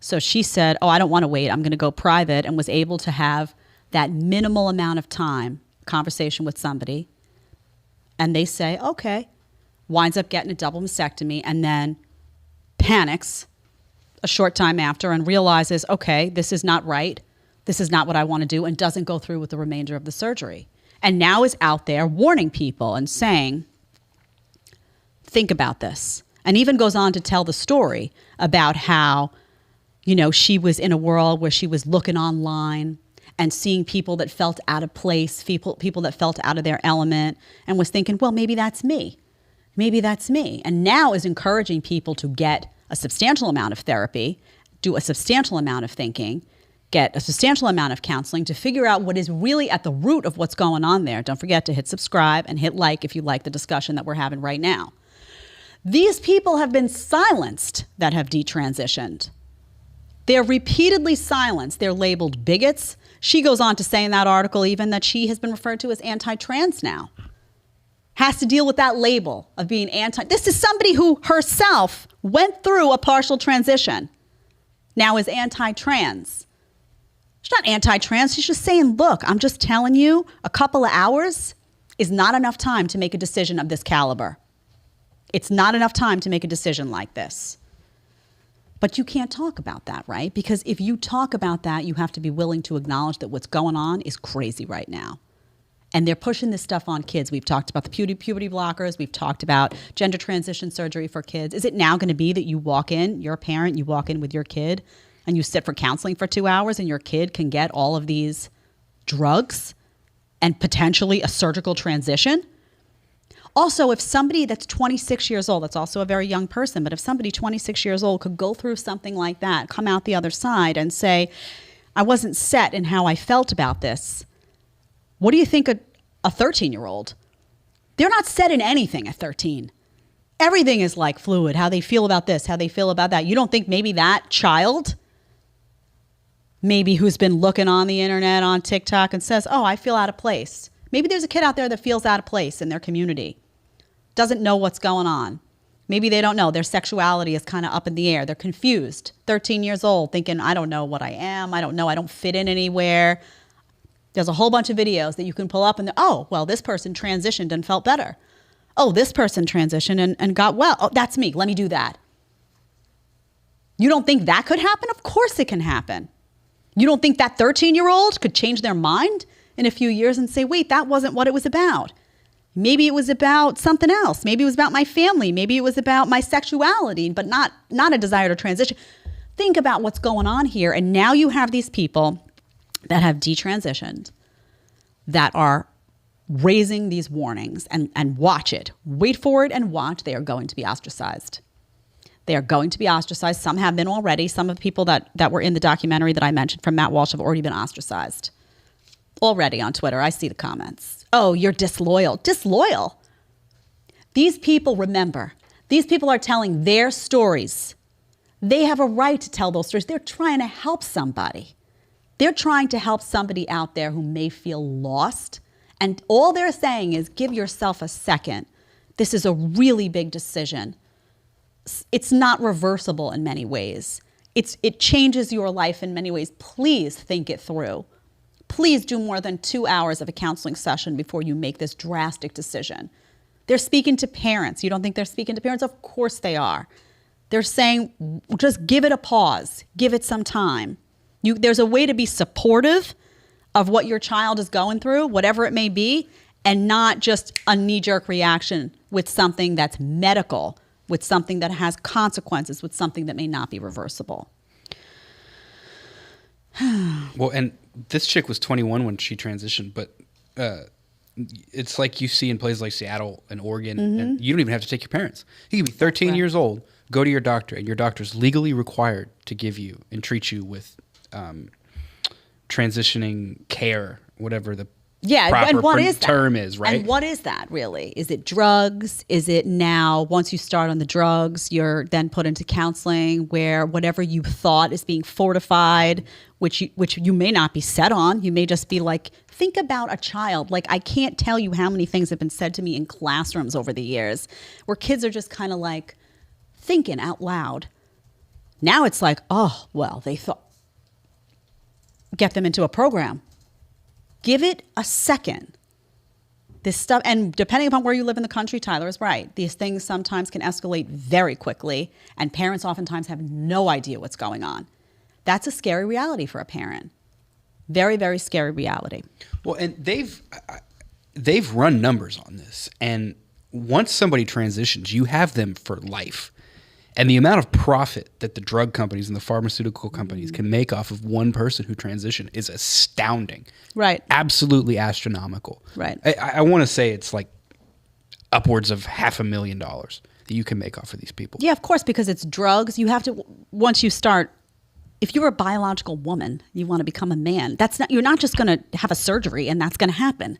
So she said, I don't want to wait. I'm going to go private, and was able to have that minimal amount of time conversation with somebody. And they say, okay, winds up getting a double mastectomy, and then panics a short time after and realizes, okay, this is not right. This is not what I want to do, and doesn't go through with the remainder of the surgery. And now is out there warning people and saying, think about this. And even goes on to tell the story about how, she was in a world where she was looking online and seeing people that felt out of place, people that felt out of their element, and was thinking, well, maybe that's me. Maybe that's me. And now is encouraging people to get a substantial amount of therapy, do a substantial amount of thinking, get a substantial amount of counseling to figure out what is really at the root of what's going on there. Don't forget to hit subscribe and hit like if you like the discussion that we're having right now. These people have been silenced that have detransitioned. They're repeatedly silenced. They're labeled bigots. She goes on to say in that article even that she has been referred to as anti-trans now. Has to deal with that label of being anti. This is somebody who herself went through a partial transition, now is anti-trans. She's not anti-trans. She's just saying, look, I'm just telling you, a couple of hours is not enough time to make a decision of this caliber. It's not enough time to make a decision like this. But you can't talk about that, right? Because if you talk about that, you have to be willing to acknowledge that what's going on is crazy right now. And they're pushing this stuff on kids. We've talked about the puberty blockers. We've talked about gender transition surgery for kids. Is it now going to be that you walk in, you're a parent, you walk in with your kid, and you sit for counseling for 2 hours, and your kid can get all of these drugs and potentially a surgical transition? Also, if somebody that's 26 years old, that's also a very young person, but if somebody 26 years old could go through something like that, come out the other side and say, I wasn't set in how I felt about this. What do you think a 13-year-old? They're not set in anything at 13. Everything is like fluid, how they feel about this, how they feel about that. You don't think maybe that child, maybe who's been looking on the internet, on TikTok, and says, I feel out of place. Maybe there's a kid out there that feels out of place in their community, doesn't know what's going on. Maybe they don't know. Their sexuality is kind of up in the air. They're confused. 13 years old, thinking, I don't know what I am. I don't know. I don't fit in anywhere. There's a whole bunch of videos that you can pull up and, oh, well, this person transitioned and felt better. Oh, this person transitioned and got well. Oh, that's me. Let me do that. You don't think that could happen? Of course it can happen. You don't think that 13-year-old could change their mind in a few years and say, wait, that wasn't what it was about. Maybe it was about something else. Maybe it was about my family. Maybe it was about my sexuality, but not a desire to transition. Think about what's going on here. And now you have these people that have detransitioned, that are raising these warnings, and watch it. Wait for it and watch. They are going to be ostracized. They are going to be ostracized. Some have been already. Some of the people that were in the documentary that I mentioned from Matt Walsh have already been ostracized. Already on Twitter. I see the comments. Oh, you're disloyal. Disloyal. These people, remember, these people are telling their stories. They have a right to tell those stories. They're trying to help somebody. They're trying to help somebody out there who may feel lost. And all they're saying is give yourself a second. This is a really big decision. It's not reversible in many ways. It changes your life in many ways. Please think it through. Please do more than 2 hours of a counseling session before you make this drastic decision. They're speaking to parents. You don't think they're speaking to parents? Of course they are. They're saying, just give it a pause. Give it some time. There's a way to be supportive of what your child is going through, whatever it may be, and not just a knee-jerk reaction with something that's medical, with something that has consequences, with something that may not be reversible. Well, and this chick was 21 when she transitioned, but it's like you see in places like Seattle and Oregon, and you don't even have to take your parents. You can be 13 years old, go to your doctor, and your doctor's legally required to give you and treat you with transitioning care, whatever the proper term is, right? And what is that really? Is it drugs? Is it now, once you start on the drugs, you're then put into counseling where whatever you thought is being fortified, which you may not be set on. You may just be like, think about a child. Like, I can't tell you how many things have been said to me in classrooms over the years where kids are just kind of like thinking out loud. Now it's like, oh, well, they thought. Get them into a program. Give it a second. This stuff, and depending upon where you live in the country, Tyler is right. These things sometimes can escalate very quickly, and parents oftentimes have no idea what's going on. That's a scary reality for a parent. Very, very scary reality. Well, and they've run numbers on this, and once somebody transitions, you have them for life. And the amount of profit that the drug companies and the pharmaceutical companies can make off of one person who transitioned is astounding. Right. Absolutely astronomical. Right. I want to say it's like upwards of $500,000 that you can make off of these people. Yeah, of course, because it's drugs. You have to, once you start, if you're a biological woman, you want to become a man, you're not just going to have a surgery and that's going to happen.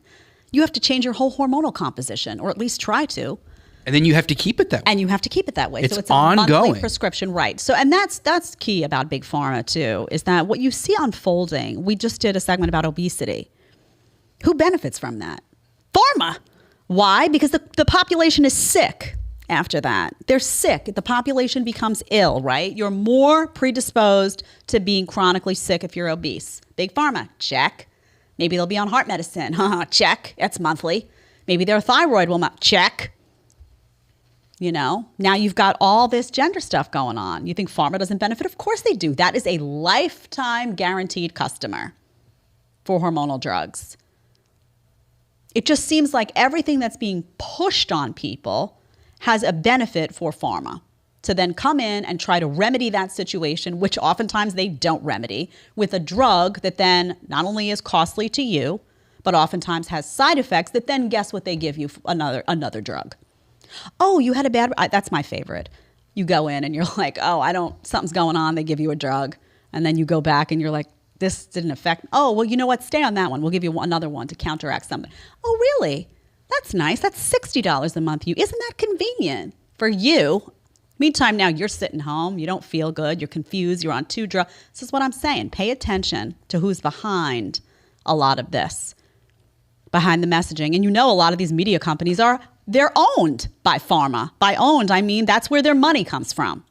You have to change your whole hormonal composition, or at least try to. And then you have to keep it that way. It's so it's ongoing. A monthly prescription, right? So, and that's key about big pharma too, is that what you see unfolding. We just did a segment about obesity. Who benefits from that? Pharma. Why? Because the population is sick after that. They're sick. The population becomes ill, right? You're more predisposed to being chronically sick if you're obese. Big pharma, check. Maybe they'll be on heart medicine. Check. That's monthly. Maybe their thyroid will not. Check. You know, now you've got all this gender stuff going on. You think pharma doesn't benefit? Of course they do. That is a lifetime guaranteed customer for hormonal drugs. It just seems like everything that's being pushed on people has a benefit for pharma to then come in and try to remedy that situation, which oftentimes they don't remedy, with a drug that then not only is costly to you, but oftentimes has side effects that then guess what they give you? Another drug. Oh, you had a bad, that's my favorite. You go in and you're like, oh, something's going on. They give you a drug. And then you go back and you're like, this didn't affect, oh, well, you know what? Stay on that one. We'll give you another one to counteract something. Oh, really? That's nice. That's $60 a month. Isn't that convenient for you? Meantime, now you're sitting home. You don't feel good. You're confused. You're on 2 drugs. This is what I'm saying. Pay attention to who's behind a lot of this. behind the messaging. And a lot of these media companies they're owned by pharma. By owned, I mean that's where their money comes from.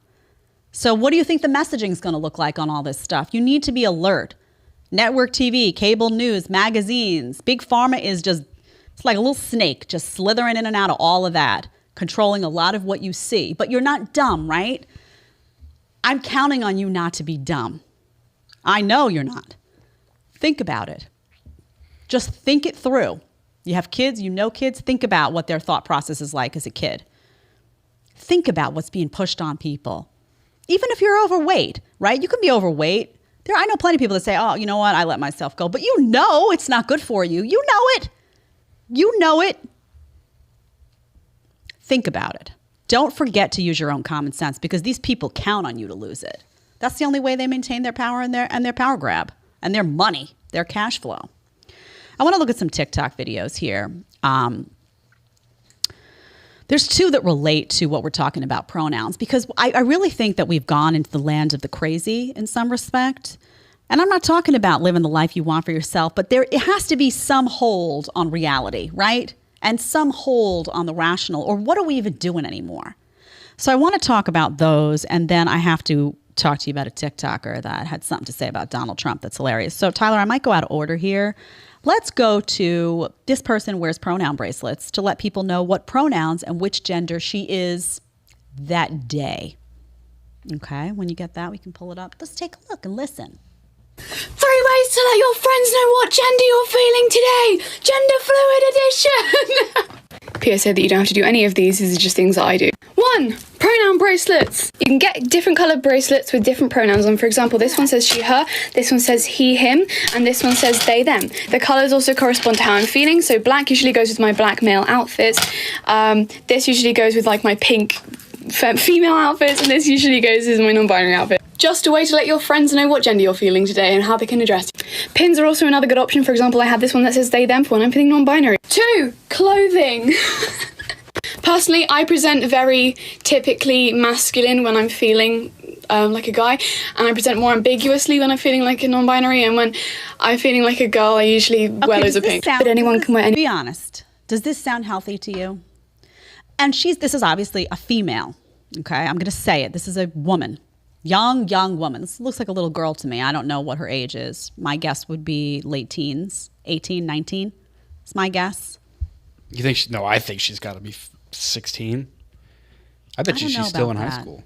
So what do you think the messaging is going to look like on all this stuff? You need to be alert. Network TV, cable news, magazines, big pharma it's like a little snake just slithering in and out of all of that, controlling a lot of what you see. But you're not dumb, right? I'm counting on you not to be dumb. I know you're not. Think about it. Just think it through. You have kids, kids, think about what their thought process is like as a kid. Think about what's being pushed on people. Even if you're overweight, right? You can be overweight. I know plenty of people that say, oh, you know what? I let myself go. But it's not good for you. You know it. You know it. Think about it. Don't forget to use your own common sense because these people count on you to lose it. That's the only way they maintain their power and their power grab and their money, their cash flow. I want to look at some TikTok videos here. There's two that relate to what we're talking about, pronouns, because I really think that we've gone into the land of the crazy in some respect. And I'm not talking about living the life you want for yourself, but it has to be some hold on reality, right? And some hold on the rational, or what are we even doing anymore? So I want to talk about those, and then I have to talk to you about a TikToker that had something to say about Donald Trump that's hilarious. So Tyler, I might go out of order here. Let's go to this person wears pronoun bracelets to let people know what pronouns and which gender she is that day. Okay, when you get that, we can pull it up. Let's take a look and listen. 3 ways to let your friends know what gender you're feeling today. Gender fluid edition. PSA that you don't have to do any of these. These are just things that I do. 1. Pronoun bracelets. You can get different coloured bracelets with different pronouns on. For example, this one says she, her, this one says he, him, and this one says they, them. The colours also correspond to how I'm feeling. So black usually goes with my black male outfits. This usually goes with like my pink female outfits, and this usually goes as my non-binary outfit. Just a way to let your friends know what gender you're feeling today and how they can address you. Pins are also another good option. For example, I have this one that says they, them for when I'm feeling non-binary. 2. Clothing. Personally, I present very typically masculine when I'm feeling like a guy, and I present more ambiguously when I'm feeling like a non-binary, and when I'm feeling like a girl, I usually wear loads of pink. But anyone can wear any. Be honest. Does this sound healthy to you? And this is obviously a female. Okay, I'm going to say it. This is a woman. Young woman. This looks like a little girl to me. I don't know what her age is. My guess would be late teens, 18, 19. It's my guess. You think no, I think she's got to be 16. I bet she's still in high school.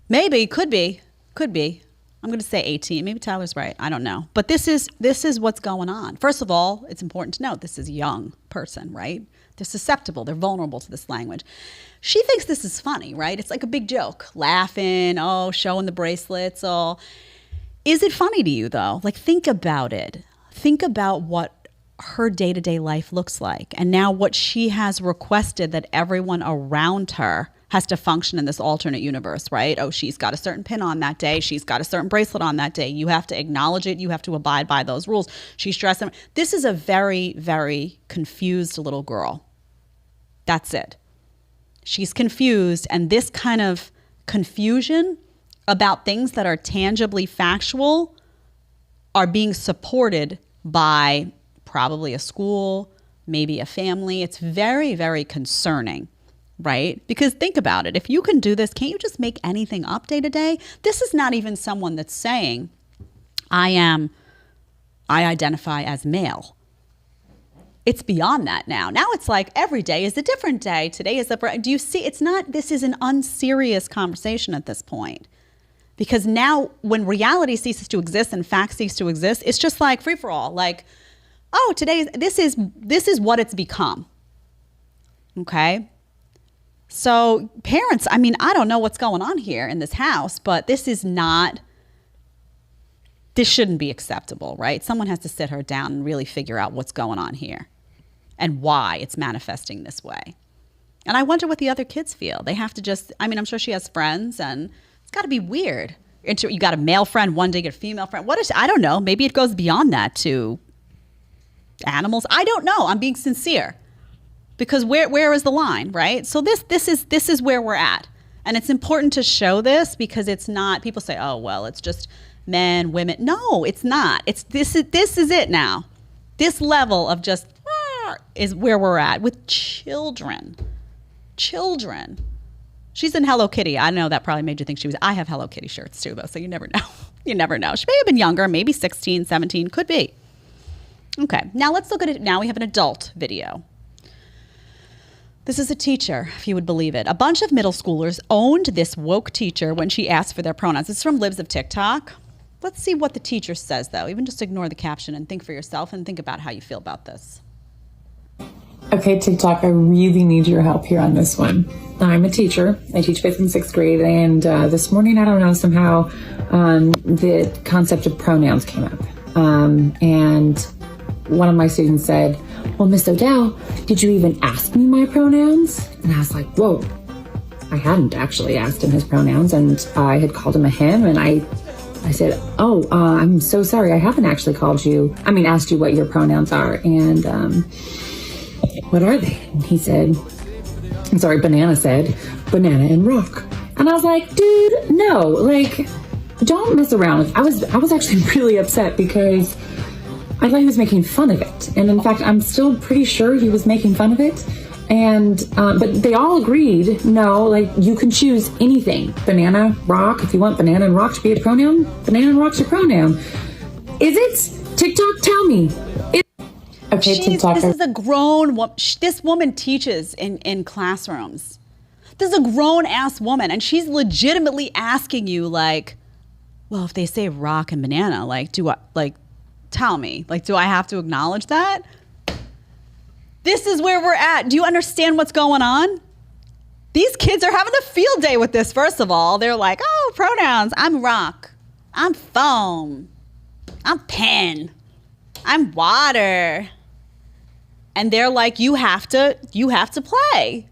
Maybe, could be. I'm going to say 18. Maybe Tyler's right. I don't know. But this is what's going on. First of all, it's important to note this is a young person, right? They're susceptible. They're vulnerable to this language. She thinks this is funny, right? It's like a big joke. Laughing, showing the bracelets, Is it funny to you, though? Like, think about it. Think about what her day-to-day life looks like. And now what she has requested that everyone around her has to function in this alternate universe, right? Oh, she's got a certain pin on that day. She's got a certain bracelet on that day. You have to acknowledge it. You have to abide by those rules. She's dressed. This is a very, very confused little girl. That's it. She's confused. And this kind of confusion about things that are tangibly factual are being supported by probably a school, maybe a family. It's very, very concerning. Right? Because think about it. If you can do this, can't you just make anything up day to day? This is not even someone that's saying, I identify as male. It's beyond that now. Now it's like every day is a different day. Today is do you see? This is an unserious conversation at this point. Because now when reality ceases to exist and facts cease to exist, it's just like free for all. Like, this is what it's become. Okay? So parents, I don't know what's going on here in this house, but this shouldn't be acceptable, right? Someone has to sit her down and really figure out what's going on here and why it's manifesting this way. And I wonder what the other kids feel. They have to I'm sure she has friends, and it's got to be weird. You got a male friend one day, you get a female friend. I don't know. Maybe it goes beyond that to animals. I don't know. I'm being sincere. Because where is the line, right? So this is where we're at. And it's important to show this because it's not, people say, oh, well, it's just men, women. No, it's not. This is it now. This level of just, is where we're at with children. Children. She's in Hello Kitty. I know that probably made you think she was. I have Hello Kitty shirts too, though, so you never know. You never know. She may have been younger, maybe 16, 17, could be. Okay, now let's look at it. Now we have an adult video. This is a teacher, if you would believe it. A bunch of middle schoolers owned this woke teacher when she asked for their pronouns. It's from Libs of TikTok. Let's see what the teacher says, though. Even just ignore the caption and think for yourself and think about how you feel about this. Okay, TikTok, I really need your help here on this one. I'm a teacher. I teach 5th and 6th grade, and this morning, I don't know, somehow the concept of pronouns came up. And one of my students said, well, Miss Odell, did you even ask me my pronouns? And I was like, whoa, I hadn't actually asked him his pronouns, and I had called him a him, and I said, oh, I'm so sorry, I haven't actually asked you what your pronouns are, and what are they? And he said, Banana said, banana and rock. And I was like, dude, no, like, don't mess around with, I was actually really upset because I thought he was making fun of it. And in fact, I'm still pretty sure he was making fun of it. And, but they all agreed, no, like, you can choose anything. Banana, rock, if you want banana and rock to be a pronoun, banana and rock's a pronoun. Is it? TikTok, tell me. Okay, TikTok. This is a grown woman. This woman teaches in classrooms. This is a grown-ass woman, and she's legitimately asking you, like, well, if they say rock and banana, like, tell me. Like, do I have to acknowledge that? This is where we're at. Do you understand what's going on? These kids are having a field day with this, first of all. They're like, oh, pronouns. I'm rock. I'm foam. I'm pen. I'm water. And they're like, you have to play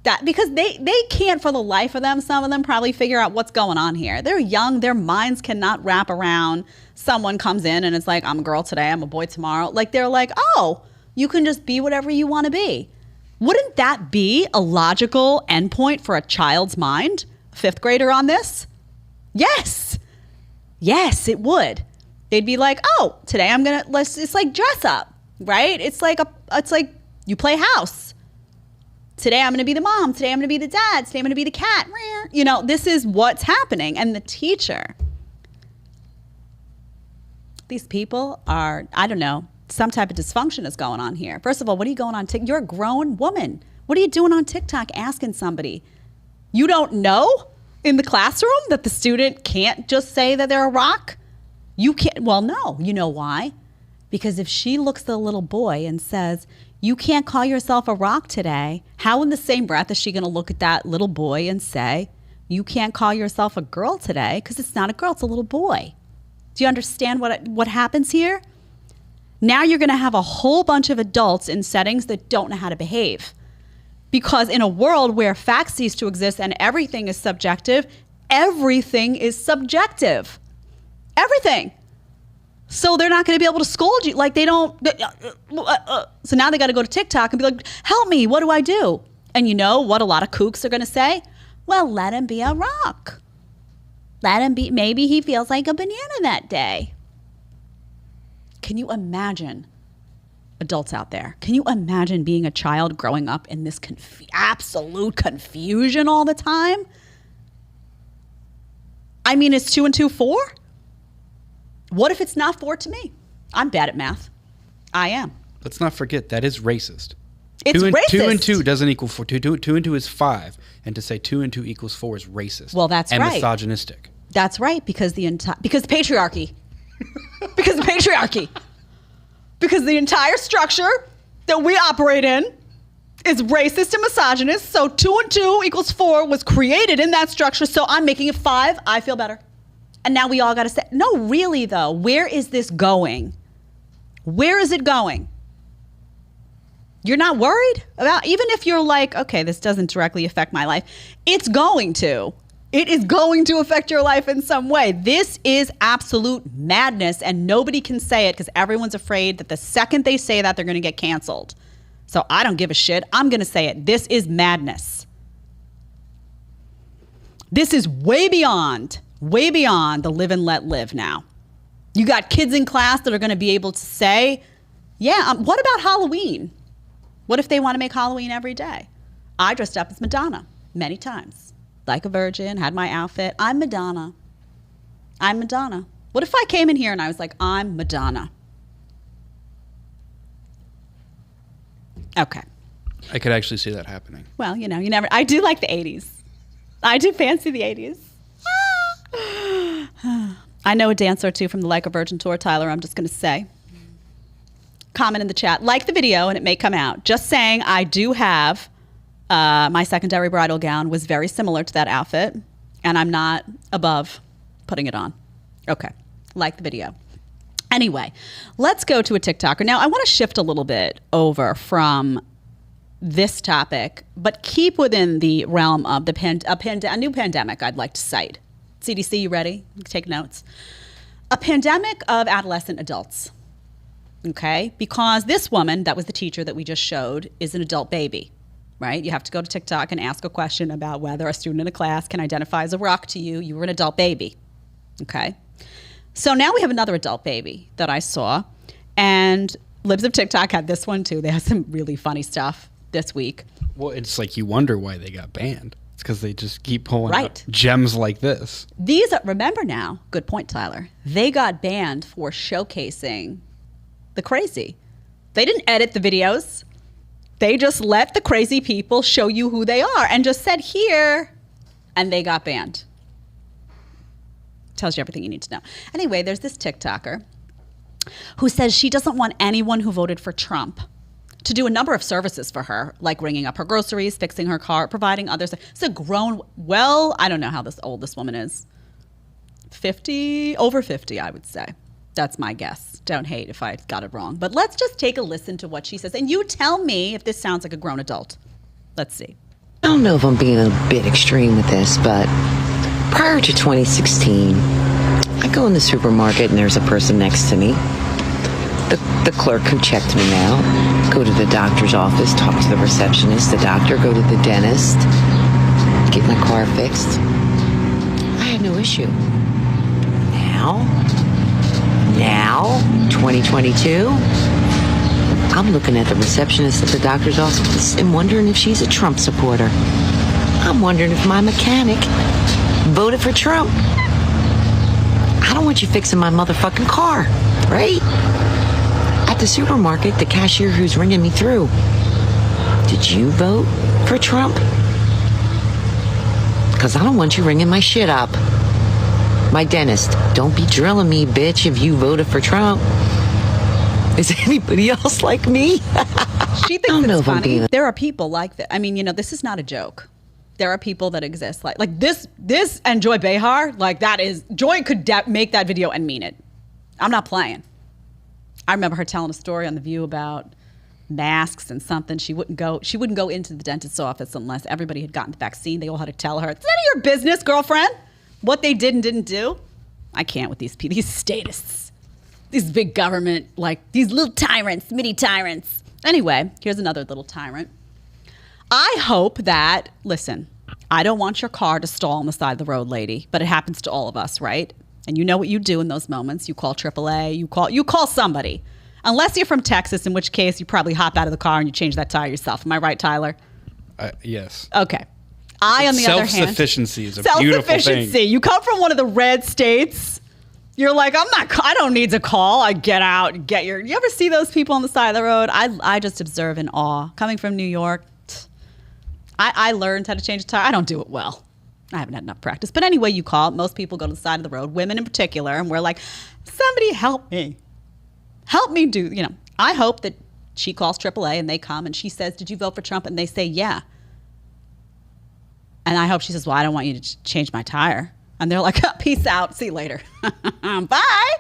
that, because they can't for the life of them. Some of them probably figure out what's going on here. They're young. Their minds cannot wrap around someone comes in and it's like, I'm a girl today, I'm a boy tomorrow. Like, they're like, oh, you can just be whatever you want to be. Wouldn't that be a logical endpoint for a child's mind? Fifth grader on this? Yes. Yes, it would. They'd be like, oh, today it's like dress up, right? It's like you play house. Today I'm going to be the mom. Today I'm going to be the dad. Today I'm going to be the cat. You know, this is what's happening. And the teacher, these people are, I don't know, some type of dysfunction is going on here. First of all, what are you going on TikTok? You're a grown woman. What are you doing on TikTok asking somebody? You don't know in the classroom that the student can't just say that they're a rock? You can't. Well, no. You know why? Because if she looks at a little boy and says, you can't call yourself a rock today, how in the same breath is she going to look at that little boy and say, you can't call yourself a girl today? Because it's not a girl, it's a little boy. Do you understand what happens here? Now you're going to have a whole bunch of adults in settings that don't know how to behave. Because in a world where facts cease to exist and everything is subjective, everything is subjective. Everything. So they're not going to be able to scold you. Like, they don't. So now they got to go to TikTok and be like, help me, what do I do? And you know what a lot of kooks are going to say? Well, let him be a rock. Let him be. Maybe he feels like a banana that day. Can you imagine, adults out there, can you imagine being a child growing up in this absolute confusion all the time? I mean, is 2 and 2 4? What if it's not 4 to me? I'm bad at math. I am. Let's not forget that is racist. It's racist. 2 and 2 doesn't equal 4. 2 and 2 is 5. And to say 2 and 2 equals 4 is racist. Well, that's and right. And misogynistic. That's right, because patriarchy. Because of patriarchy. Because the entire structure that we operate in is racist and misogynist. So 2 and 2 equals 4 was created in that structure. So I'm making it 5. I feel better. And now we all got to say, no, really though, where is this going? Where is it going? You're not worried about, even if you're like, okay, this doesn't directly affect my life. It's going to. It is going to affect your life in some way. This is absolute madness, and nobody can say it because everyone's afraid that the second they say that, they're going to get canceled. So I don't give a shit. I'm going to say it. This is madness. This is way beyond the live and let live now. You got kids in class that are going to be able to say, yeah, what about Halloween? What if they want to make Halloween every day? I dressed up as Madonna many times. Like a virgin, had my outfit. I'm Madonna. I'm Madonna. What if I came in here and I was like, I'm Madonna? Okay. I could actually see that happening. Well, you never, I do like the 80s. I do fancy the 80s. I know a dance or two from the Like a Virgin tour, Tyler, I'm just going to say. Comment in the chat. Like the video and it may come out. Just saying I do have my secondary bridal gown was very similar to that outfit, and I'm not above putting it on. Okay. Like the video. Anyway, let's go to a TikToker. Now, I want to shift a little bit over from this topic, but keep within the realm of a new pandemic I'd like to cite. CDC, you ready? Take notes. A pandemic of adolescent adults. Okay? Because this woman, that was the teacher that we just showed, is an adult baby, right? You have to go to TikTok and ask a question about whether a student in a class can identify as a rock to you. You were an adult baby. Okay? So now we have another adult baby that I saw, and Libs of TikTok had this one too. They had some really funny stuff this week. Well, it's like you wonder why they got banned. It's because they just keep pulling right. out gems like this. These are, remember now, good point, Tyler. They got banned for showcasing the crazy. They didn't edit the videos. They just let the crazy people show you who they are and just said here, and they got banned. Tells you everything you need to know. Anyway, there's this TikToker who says she doesn't want anyone who voted for Trump to do a number of services for her, like ringing up her groceries, fixing her car, providing others. It's a grown, well, I don't know how old this woman is. 50, over 50, I would say. That's my guess. Don't hate if I got it wrong. But let's just take a listen to what she says. And you tell me if this sounds like a grown adult. Let's see. I don't know if I'm being a bit extreme with this, but prior to 2016, I go in the supermarket and there's a person next to me. The clerk who checked me out, go to the doctor's office, talk to the receptionist, the doctor, go to the dentist, get my car fixed. I had no issue. Now, 2022, I'm looking at the receptionist at the doctor's office and wondering if she's a Trump supporter. I'm wondering if my mechanic voted for Trump. I don't want you fixing my motherfucking car, right? At the supermarket, the cashier who's ringing me through, did you vote for Trump? Because I don't want you ringing my shit up. My dentist, don't be drilling me, bitch, if you voted for Trump. Is anybody else like me? She thinks it's funny. There are people like that. I mean, this is not a joke. There are people that exist like this and Joy Behar, like that is, Joy could make that video and mean it. I'm not playing. I remember her telling a story on The View about masks and something. She wouldn't go into the dentist's office unless everybody had gotten the vaccine. They all had to tell her, it's none of your business, girlfriend, what they did and didn't do. I can't with these people, these statists, these big government, like these little tyrants, mini tyrants. Anyway, here's another little tyrant. I hope that, listen, I don't want your car to stall on the side of the road, lady, but it happens to all of us, right? And you know what you do in those moments. You call AAA, you call somebody. Unless you're from Texas, in which case you probably hop out of the car and you change that tire yourself. Am I right, Tyler? Yes. Okay. On the other hand, self-sufficiency is a beautiful thing. You come from one of the red states. You're like, I don't need to call. I get out, you ever see those people on the side of the road? I just observe in awe. Coming from New York, I learned how to change a tire. I don't do it well. I haven't had enough practice. But anyway, you call. Most people go to the side of the road, women in particular, and we're like, somebody help me. Help me do, I hope that she calls AAA and they come and she says, did you vote for Trump? And they say, yeah. And I hope she says, well, I don't want you to change my tire. And they're like, peace out. See you later. Bye.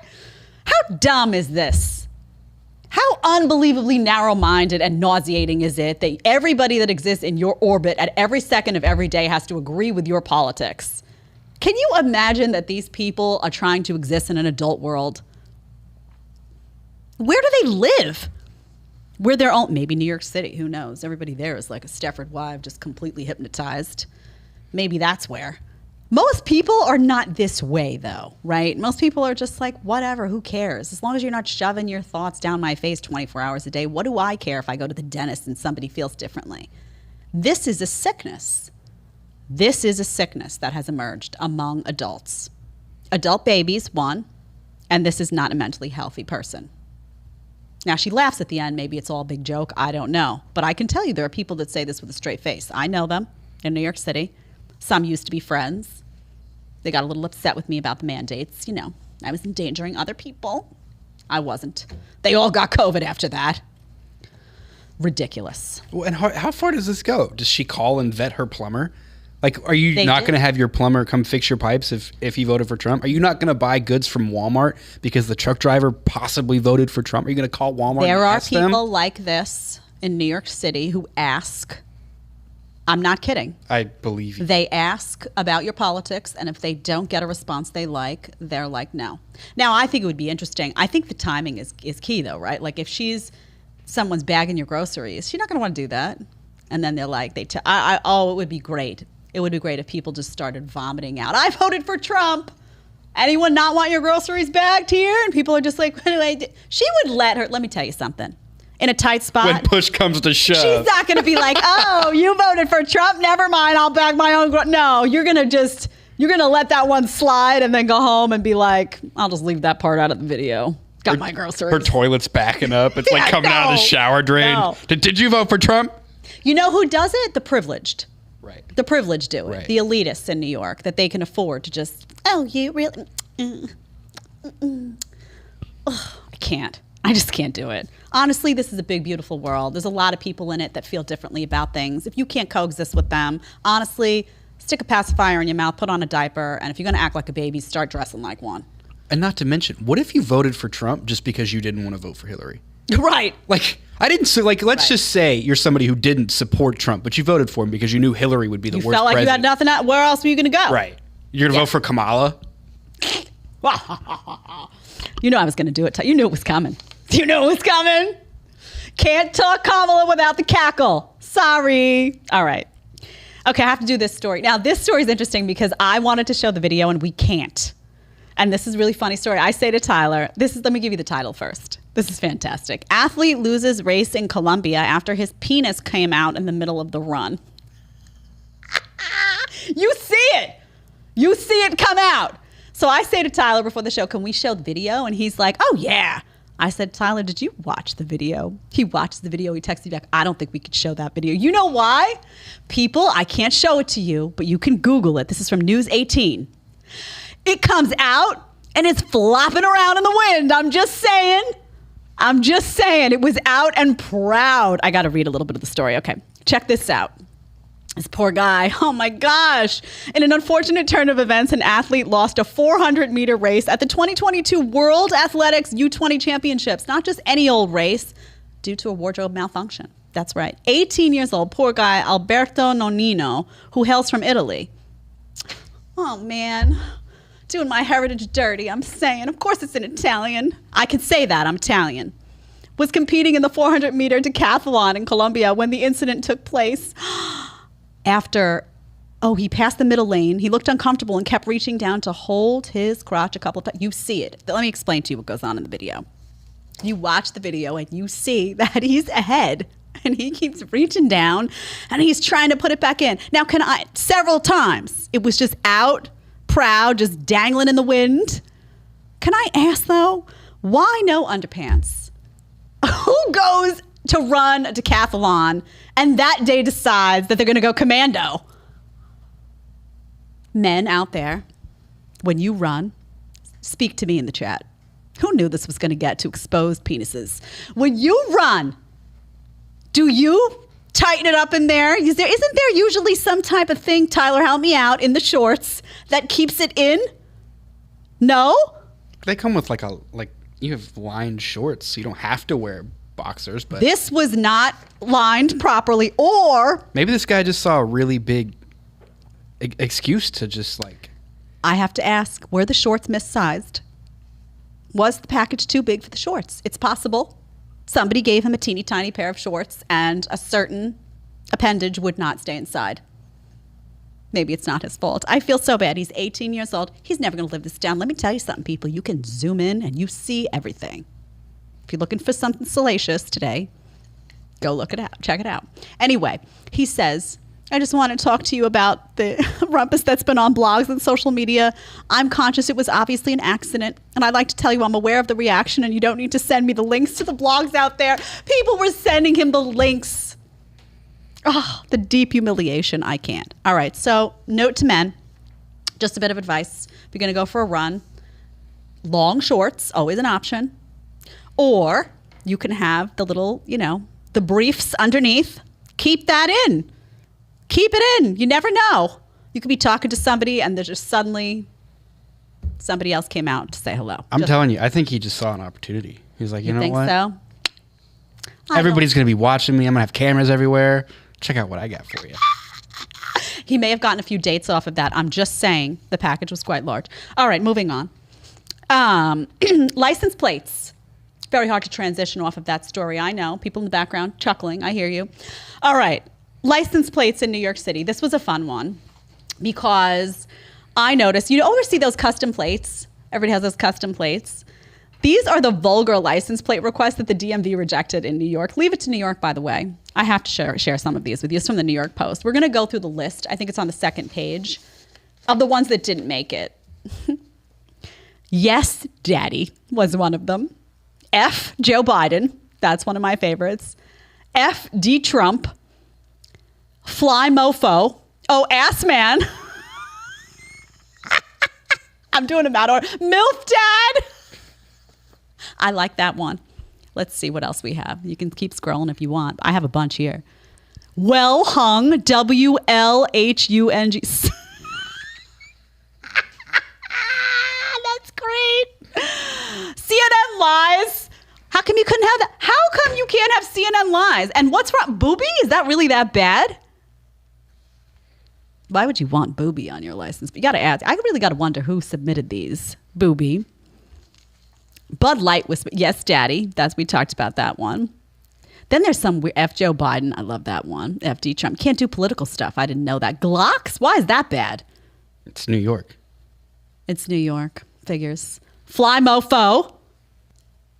How dumb is this? How unbelievably narrow-minded and nauseating is it that everybody that exists in your orbit at every second of every day has to agree with your politics? Can you imagine that these people are trying to exist in an adult world? Where do they live? Where they're all, maybe New York City, who knows? Everybody there is like a Stepford wife, just completely hypnotized. Maybe that's where. Most people are not this way, though, right? Most people are just like, whatever, who cares? As long as you're not shoving your thoughts down my face 24 hours a day, what do I care if I go to the dentist and somebody feels differently? This is a sickness. This is a sickness that has emerged among adults. Adult babies, one, and this is not a mentally healthy person. Now, she laughs at the end. Maybe it's all a big joke. I don't know. But I can tell you there are people that say this with a straight face. I know them in New York City. Some used to be friends. They got a little upset with me about the mandates. You know, I was endangering other people. I wasn't. They all got COVID after that. Ridiculous. Well, and how far does this go? Does she call and vet her plumber? Like, are you not going to have your plumber come fix your pipes if he voted for Trump? Are you not going to buy goods from Walmart because the truck driver possibly voted for Trump? Are you going to call Walmart and ask them? There are people like this in New York City who ask. I'm not kidding. I believe you. They ask about your politics, and if they don't get a response they like, they're like, no. Now, I think it would be interesting. I think the timing is key, though, right? Like, if someone's bagging your groceries, she's not going to want to do that. And then they're like, it would be great. It would be great if people just started vomiting out. I voted for Trump. Anyone not want your groceries bagged here? And people are just like, anyway, she would let me tell you something. In a tight spot. When push comes to shove. She's not going to be like, oh, you voted for Trump? Never mind, I'll bag my own. No, you're going to let that one slide and then go home and be like, I'll just leave that part out of the video. Got my groceries. Her toilet's backing up. It's like coming out of the shower drain. No. Did you vote for Trump? You know who does it? The privileged. Right. The privileged do it. Right. The elitists in New York that they can afford to just, oh, you really? I can't. I just can't do it. Honestly, this is a big, beautiful world. There's a lot of people in it that feel differently about things. If you can't coexist with them, honestly, stick a pacifier in your mouth, put on a diaper, and if you're going to act like a baby, start dressing like one. And not to mention, what if you voted for Trump just because you didn't want to vote for Hillary? Right. Like, let's just say you're somebody who didn't support Trump, but you voted for him because you knew Hillary would be the worst president. You felt like you had nothing else. Where else were you going to go? Right. You're going to vote for Kamala? You know I was going to do it. You knew it was coming. You knew it was coming. Can't talk Kamala without the cackle. Sorry. All right. Okay, I have to do this story. Now, this story is interesting because I wanted to show the video and we can't. And this is a really funny story. I say to Tyler, let me give you the title first. This is fantastic. Athlete loses race in Colombia after his penis came out in the middle of the run. You see it. You see it come out. So I say to Tyler before the show, can we show the video? And he's like, oh, yeah. I said, Tyler, did you watch the video? He watched the video. He texted me back, I don't think we could show that video. You know why? People, I can't show it to you, but you can Google it. This is from News 18. It comes out and it's flopping around in the wind. I'm just saying. It was out and proud. I got to read a little bit of the story. Okay, check this out. This poor guy, oh my gosh. In an unfortunate turn of events, an athlete lost a 400-meter race at the 2022 World Athletics U20 Championships. Not just any old race, due to a wardrobe malfunction. That's right. 18 years old, poor guy, Alberto Nonino, who hails from Italy. Oh man, doing my heritage dirty, I'm saying. Of course it's in Italian. I can say that, I'm Italian. Was competing in the 400-meter decathlon in Colombia when the incident took place. He passed the middle lane. He looked uncomfortable and kept reaching down to hold his crotch a couple of times. You see it. Let me explain to you what goes on in the video. You watch the video and you see that he's ahead and he keeps reaching down and he's trying to put it back in. Now, several times, it was just out, proud, just dangling in the wind. Can I ask though, why no underpants? Who goes to run a decathlon and that day decides that they're going to go commando? Men out there, when you run, speak to me in the chat. Who knew this was going to get to exposed penises? When you run, do you tighten it up in there? Isn't there usually some type of thing, Tyler, help me out, in the shorts that keeps it in? No? They come with you have lined shorts, so you don't have to wear boxers, but this was not lined properly, or maybe this guy just saw a really big excuse to just I have to ask, were the shorts missized? Was the package too big for the shorts? It's possible. Somebody gave him a teeny tiny pair of shorts and a certain appendage would not stay inside. maybe it's not his fault. I feel so bad. He's 18 years old. He's never going to live this down. Let me tell you something, people. You can zoom in and you see everything. If you're looking for something salacious today, go look it out. Check it out. Anyway, he says, I just want to talk to you about the rumpus that's been on blogs and social media. I'm conscious it was obviously an accident, and I'd like to tell you I'm aware of the reaction, and you don't need to send me the links to the blogs out there. People were sending him the links. Oh, the deep humiliation. I can't. All right, so note to men, just a bit of advice. If you're going to go for a run, long shorts, always an option. Or you can have the little, the briefs underneath. Keep that in. Keep it in. You never know. You could be talking to somebody and there's just suddenly somebody else came out to say hello. I'm telling you, I think he just saw an opportunity. He's like, you know what? So? Everybody's going to be watching me. I'm going to have cameras everywhere. Check out what I got for you. He may have gotten a few dates off of that. I'm just saying the package was quite large. All right, moving on. License plates. Very hard to transition off of that story. I know. People in the background chuckling. I hear you. All right. License plates in New York City. This was a fun one because I noticed, you always see those custom plates. Everybody has those custom plates. These are the vulgar license plate requests that the DMV rejected in New York. Leave it to New York, by the way. I have to share some of these with you. It's from the New York Post. We're going to go through the list. I think it's on the second page of the ones that didn't make it. Yes, Daddy was one of them. F, Joe Biden. That's one of my favorites. F, D, Trump. Fly mofo. Oh, ass man. I'm doing them out of order. MILF dad. I like that one. Let's see what else we have. You can keep scrolling if you want. I have a bunch here. Well hung. WLHUNG. That's great. CNN lies. How come you couldn't have that? How come you can't have CNN lies? And what's wrong? Booby? Is that really that bad? Why would you want booby on your license? But you got to ask. I really got to wonder who submitted these. Booby. Bud Light was, yes, Daddy. We talked about that one. Then there's some F Joe Biden. I love that one. FD Trump. Can't do political stuff. I didn't know that. Glocks? Why is that bad? It's New York. It's New York. Figures. Fly mofo.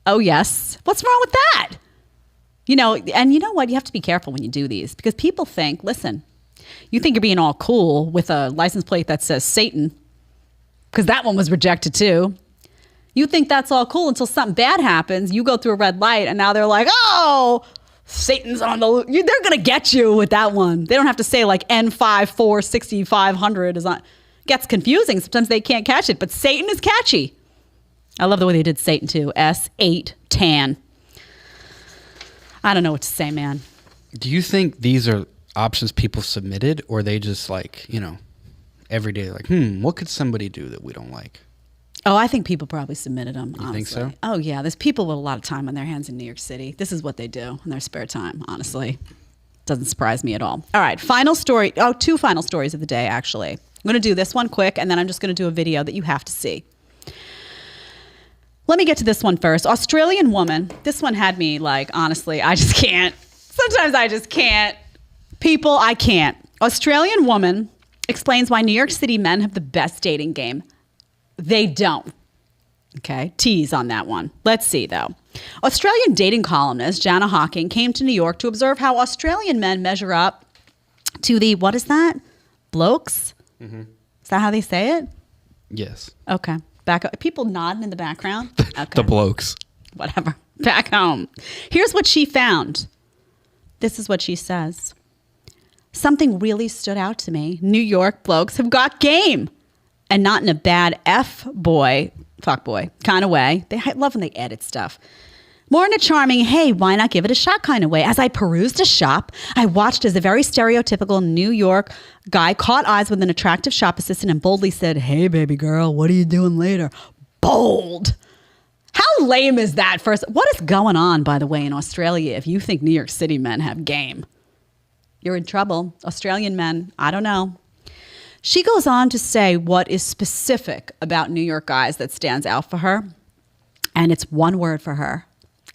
Oh, yes. What's wrong with that? And you know what? You have to be careful when you do these because people think, listen, you think you're being all cool with a license plate that says Satan because that one was rejected too. You think that's all cool until something bad happens. You go through a red light and now they're like, oh, Satan's on the loose. They're going to get you with that one. They don't have to say like N546500 is on. Gets confusing. Sometimes they can't catch it, but Satan is catchy. I love the way they did Satan too. S8 tan. I don't know what to say, man. Do you think these are options people submitted or they just like, every day like, what could somebody do that we don't like? Oh, I think people probably submitted them, honestly. You think so? Oh, yeah. There's people with a lot of time on their hands in New York City. This is what they do in their spare time, honestly. Doesn't surprise me at all. All right, final story. Oh, two final stories of the day, actually. I'm going to do this one quick, and then I'm just going to do a video that you have to see. Let me get to this one first. Australian woman. This one had me like, honestly, I just can't. Sometimes I just can't. People, I can't. Australian woman explains why New York City men have the best dating game. They don't. Okay, tease on that one. Let's see, though. Australian dating columnist Jana Hawking came to New York to observe how Australian men measure up to the, what is that? Blokes? Mm-hmm. Is that how they say it? Yes. Okay. Back up. People nodding in the background? Okay. The blokes. Whatever. Back home. Here's what she found. This is what she says. Something really stood out to me. New York blokes have got game. And not in a bad F-boy, fuckboy kind of way. I love when they edit stuff. More in a charming, hey, why not give it a shot kind of way. As I perused a shop, I watched as a very stereotypical New York guy caught eyes with an attractive shop assistant and boldly said, hey, baby girl, what are you doing later? Bold. How lame is that? First, what is going on, by the way, in Australia if you think New York City men have game? You're in trouble. Australian men, I don't know. She goes on to say what is specific about New York guys that stands out for her. And it's one word for her,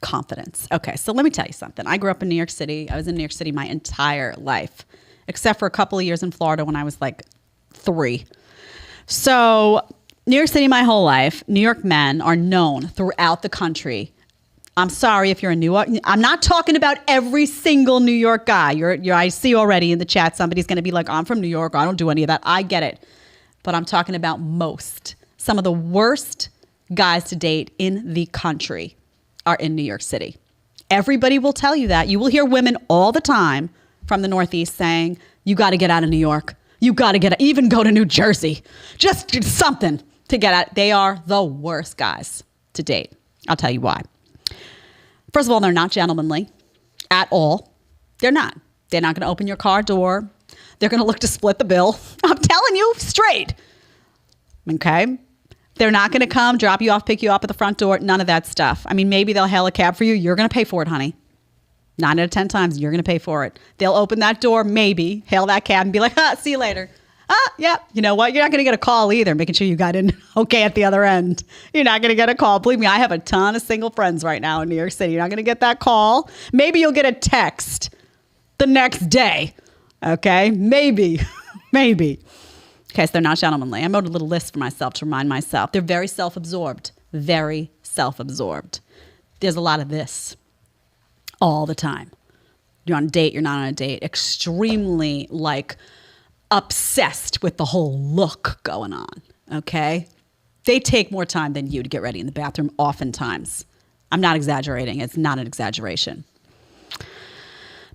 confidence. Okay, so let me tell you something. I grew up in New York City. I was in New York City my entire life, except for a couple of years in Florida when I was like 3. So New York City my whole life, New York men are known throughout the country. I'm sorry if you're in New York. I'm not talking about every single New York guy. I see already in the chat somebody's going to be like, I'm from New York. I don't do any of that. I get it. But I'm talking about most. Some of the worst guys to date in the country are in New York City. Everybody will tell you that. You will hear women all the time from the Northeast saying, you got to get out of New York. You got to even go to New Jersey. Just do something to get out. They are the worst guys to date. I'll tell you why. First of all, they're not gentlemanly at all. They're not. They're not going to open your car door. They're going to look to split the bill. I'm telling you straight. Okay? They're not going to come, drop you off, pick you up at the front door. None of that stuff. I mean, maybe they'll hail a cab for you. You're going to pay for it, honey. 9 out of 10 times, you're going to pay for it. They'll open that door, maybe, hail that cab and be like, see you later. Yeah. You know what? You're not going to get a call either, making sure you got in okay at the other end. You're not going to get a call. Believe me, I have a ton of single friends right now in New York City. You're not going to get that call. Maybe you'll get a text the next day. Okay? Maybe. Maybe. Okay, so they're not gentlemanly. I made a little list for myself to remind myself. They're very self-absorbed. Very self-absorbed. There's a lot of this all the time. You're on a date, you're not on a date. Extremely, obsessed with the whole look going on, okay? They take more time than you to get ready in the bathroom oftentimes. I'm not exaggerating. It's not an exaggeration.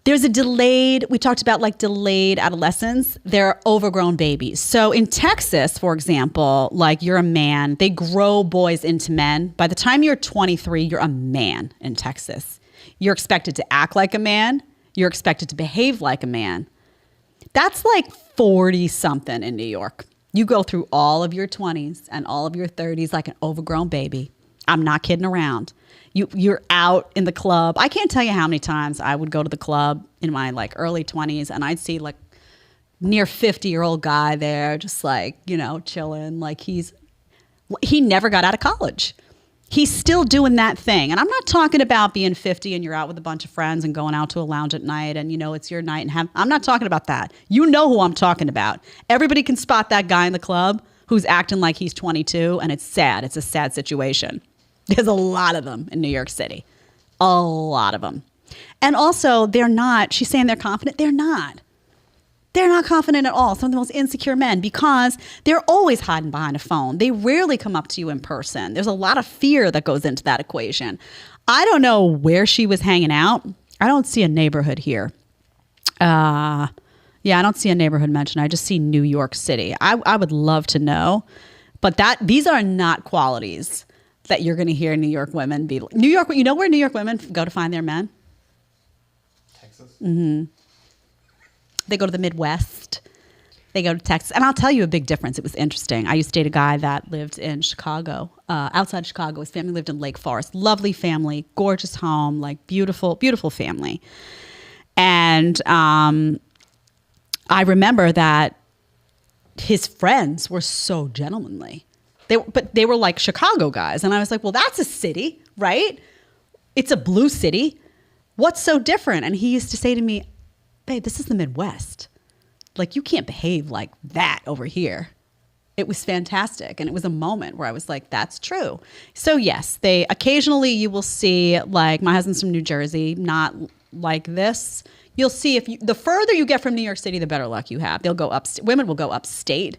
There's we talked about delayed adolescence. They're overgrown babies. So in Texas, for example, you're a man. They grow boys into men. By the time you're 23, you're a man in Texas. You're expected to act like a man. You're expected to behave like a man. That's 40-something in New York. You go through all of your 20s and all of your 30s like an overgrown baby. I'm not kidding around. You're out in the club. I can't tell you how many times I would go to the club in my early 20s and I'd see near 50-year-old guy there just chilling. He never got out of college. He's still doing that thing. And I'm not talking about being 50 and you're out with a bunch of friends and going out to a lounge at night and it's your night I'm not talking about that. You know who I'm talking about. Everybody can spot that guy in the club who's acting like he's 22 and it's sad. It's a sad situation. There's a lot of them in New York City. A lot of them. And also she's saying they're confident. They're not. They're not confident at all. Some of the most insecure men because they're always hiding behind a phone. They rarely come up to you in person. There's a lot of fear that goes into that equation. I don't know where she was hanging out. I don't see a neighborhood here. I don't see a neighborhood mentioned. I just see New York City. I would love to know. But these are not qualities that you're going to hear New York women be. New York, you know where New York women go to find their men? Texas? Mm-hmm. They go to the Midwest. They go to Texas. And I'll tell you a big difference. It was interesting. I used to date a guy that lived in Chicago, outside Chicago. His family lived in Lake Forest. Lovely family, gorgeous home, beautiful, beautiful family. And I remember that his friends were so gentlemanly. They were like Chicago guys. And I was like, well, that's a city, right? It's a blue city. What's so different? And he used to say to me, babe, this is the Midwest. You can't behave like that over here. It was fantastic. And it was a moment where I was like, that's true. So yes, occasionally you will see, my husband's from New Jersey, not like this. You'll see the further you get from New York City, the better luck you have. Women will go upstate.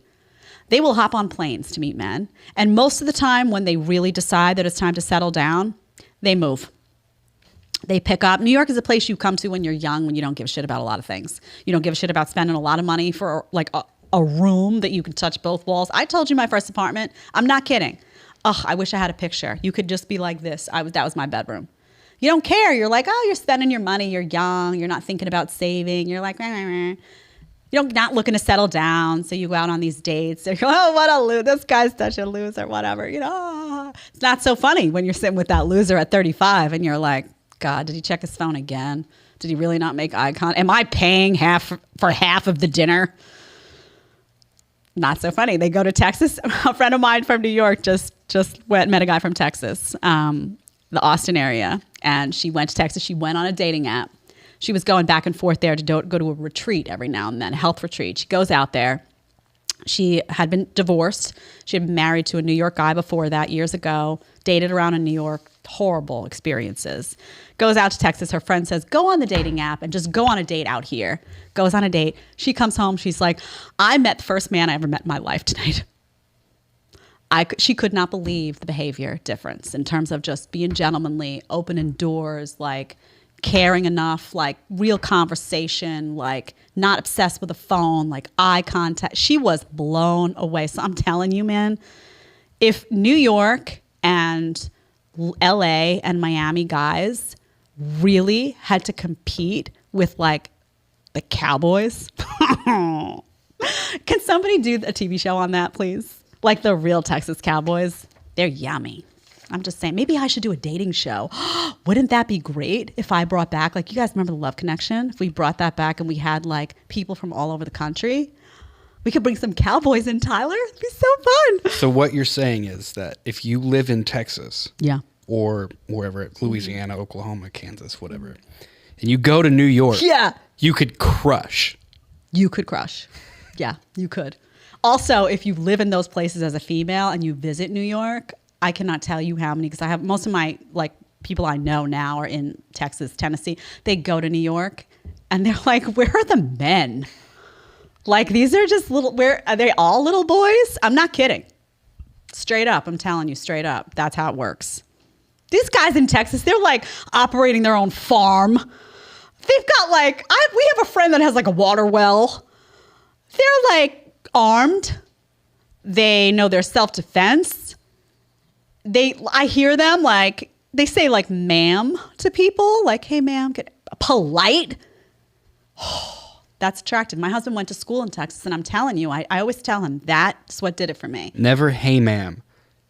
They will hop on planes to meet men. And most of the time when they really decide that it's time to settle down, they move. They pick up. New York is a place you come to when you're young, when you don't give a shit about a lot of things. You don't give a shit about spending a lot of money for a room that you can touch both walls. I told you my first apartment. I'm not kidding. I wish I had a picture. You could just be like this. That was my bedroom. You don't care. You're like, you're spending your money. You're young. You're not thinking about saving. You're like, you're not looking to settle down. So you go out on these dates. You're like, what a loser. This guy's such a loser, whatever. It's not so funny when you're sitting with that loser at 35 and you're like, God, did he check his phone again? Did he really not make eye contact? Am I paying for half of the dinner? Not so funny. They go to Texas. A friend of mine from New York just met a guy from Texas, the Austin area. And she went to Texas. She went on a dating app. She was going back and forth there to go to a retreat every now and then, a health retreat. She goes out there. She had been divorced. She had been married to a New York guy before that years ago, dated around in New York, horrible experiences. Goes out to Texas. Her friend says, go on the dating app and just go on a date out here. Goes on a date. She comes home. She's like, I met the first man I ever met in my life tonight. She could not believe the behavior difference in terms of just being gentlemanly, opening doors, like caring enough, like real conversation, like not obsessed with the phone, like eye contact. She was blown away. So I'm telling you, man, if New York and LA and Miami guys really had to compete with like the Cowboys, can somebody do a TV show on that, please? Like the real Texas Cowboys. They're yummy. I'm just saying, maybe I should do a dating show. Wouldn't that be great if I brought back, like, you guys remember the Love Connection? If we brought that back and we had like people from all over the country, we could bring some cowboys in, Tyler. It'd be so fun. So what you're saying is that if you live in Texas, yeah, or wherever, Louisiana, Oklahoma, Kansas, whatever, and you go to New York, yeah, you could crush. You could crush. Yeah, you could. Also, if you live in those places as a female and you visit New York, I cannot tell you how many, because I have most of my like people I know now are in Texas, Tennessee. They go to New York and they're like, where are the men? Like, these are just little, where are they all little boys? I'm not kidding. Straight up, I'm telling you straight up. That's how it works. These guys in Texas, they're like operating their own farm. They've got like, we have a friend that has like a water well. They're like armed. They know their self-defense. I hear them like, they say like ma'am to people, like, hey ma'am, get polite. That's attractive. My husband went to school in Texas, and I'm telling you, I always tell him that's what did it for me. Never, hey ma'am.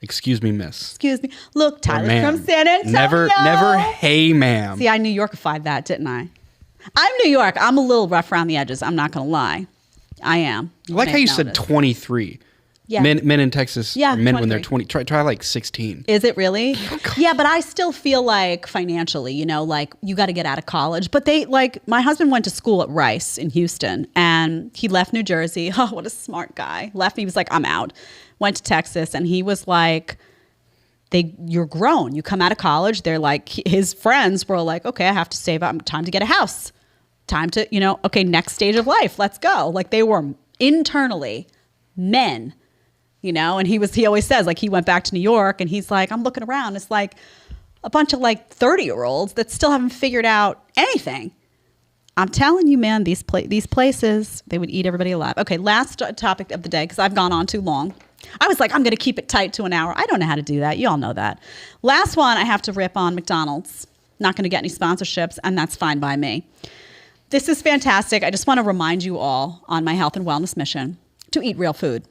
Excuse me, miss. Excuse me. Look, Tyler from San Antonio. Never, hey ma'am. See, I New Yorkified that, didn't I? I'm New York. I'm a little rough around the edges. I'm not going to lie. I am. I like how you said 23. Yeah. Men in Texas, yeah, men 23. When they're 20, try like 16. Is it really? Yeah, but I still feel like financially, you know, like you got to get out of college. But they like, my husband went to school at Rice in Houston, and he left New Jersey. Oh, what a smart guy. Left me, he was like, I'm out. Went to Texas, and he was like, you're grown. You come out of college. They're like, his friends were like, okay, I have to save up. Time to get a house. Time to, you know, okay, next stage of life. Let's go. Like, they were internally men. You know, and he always says, like, he went back to New York and he's like, I'm looking around. It's like a bunch of like 30-year-olds that still haven't figured out anything. I'm telling you, man, these places, they would eat everybody alive. Okay, last topic of the day, because I've gone on too long. I was like, I'm going to keep it tight to an hour. I don't know how to do that. You all know that. Last one, I have to rip on McDonald's. Not going to get any sponsorships, and that's fine by me. This is fantastic. I just want to remind you all on my health and wellness mission to eat real food.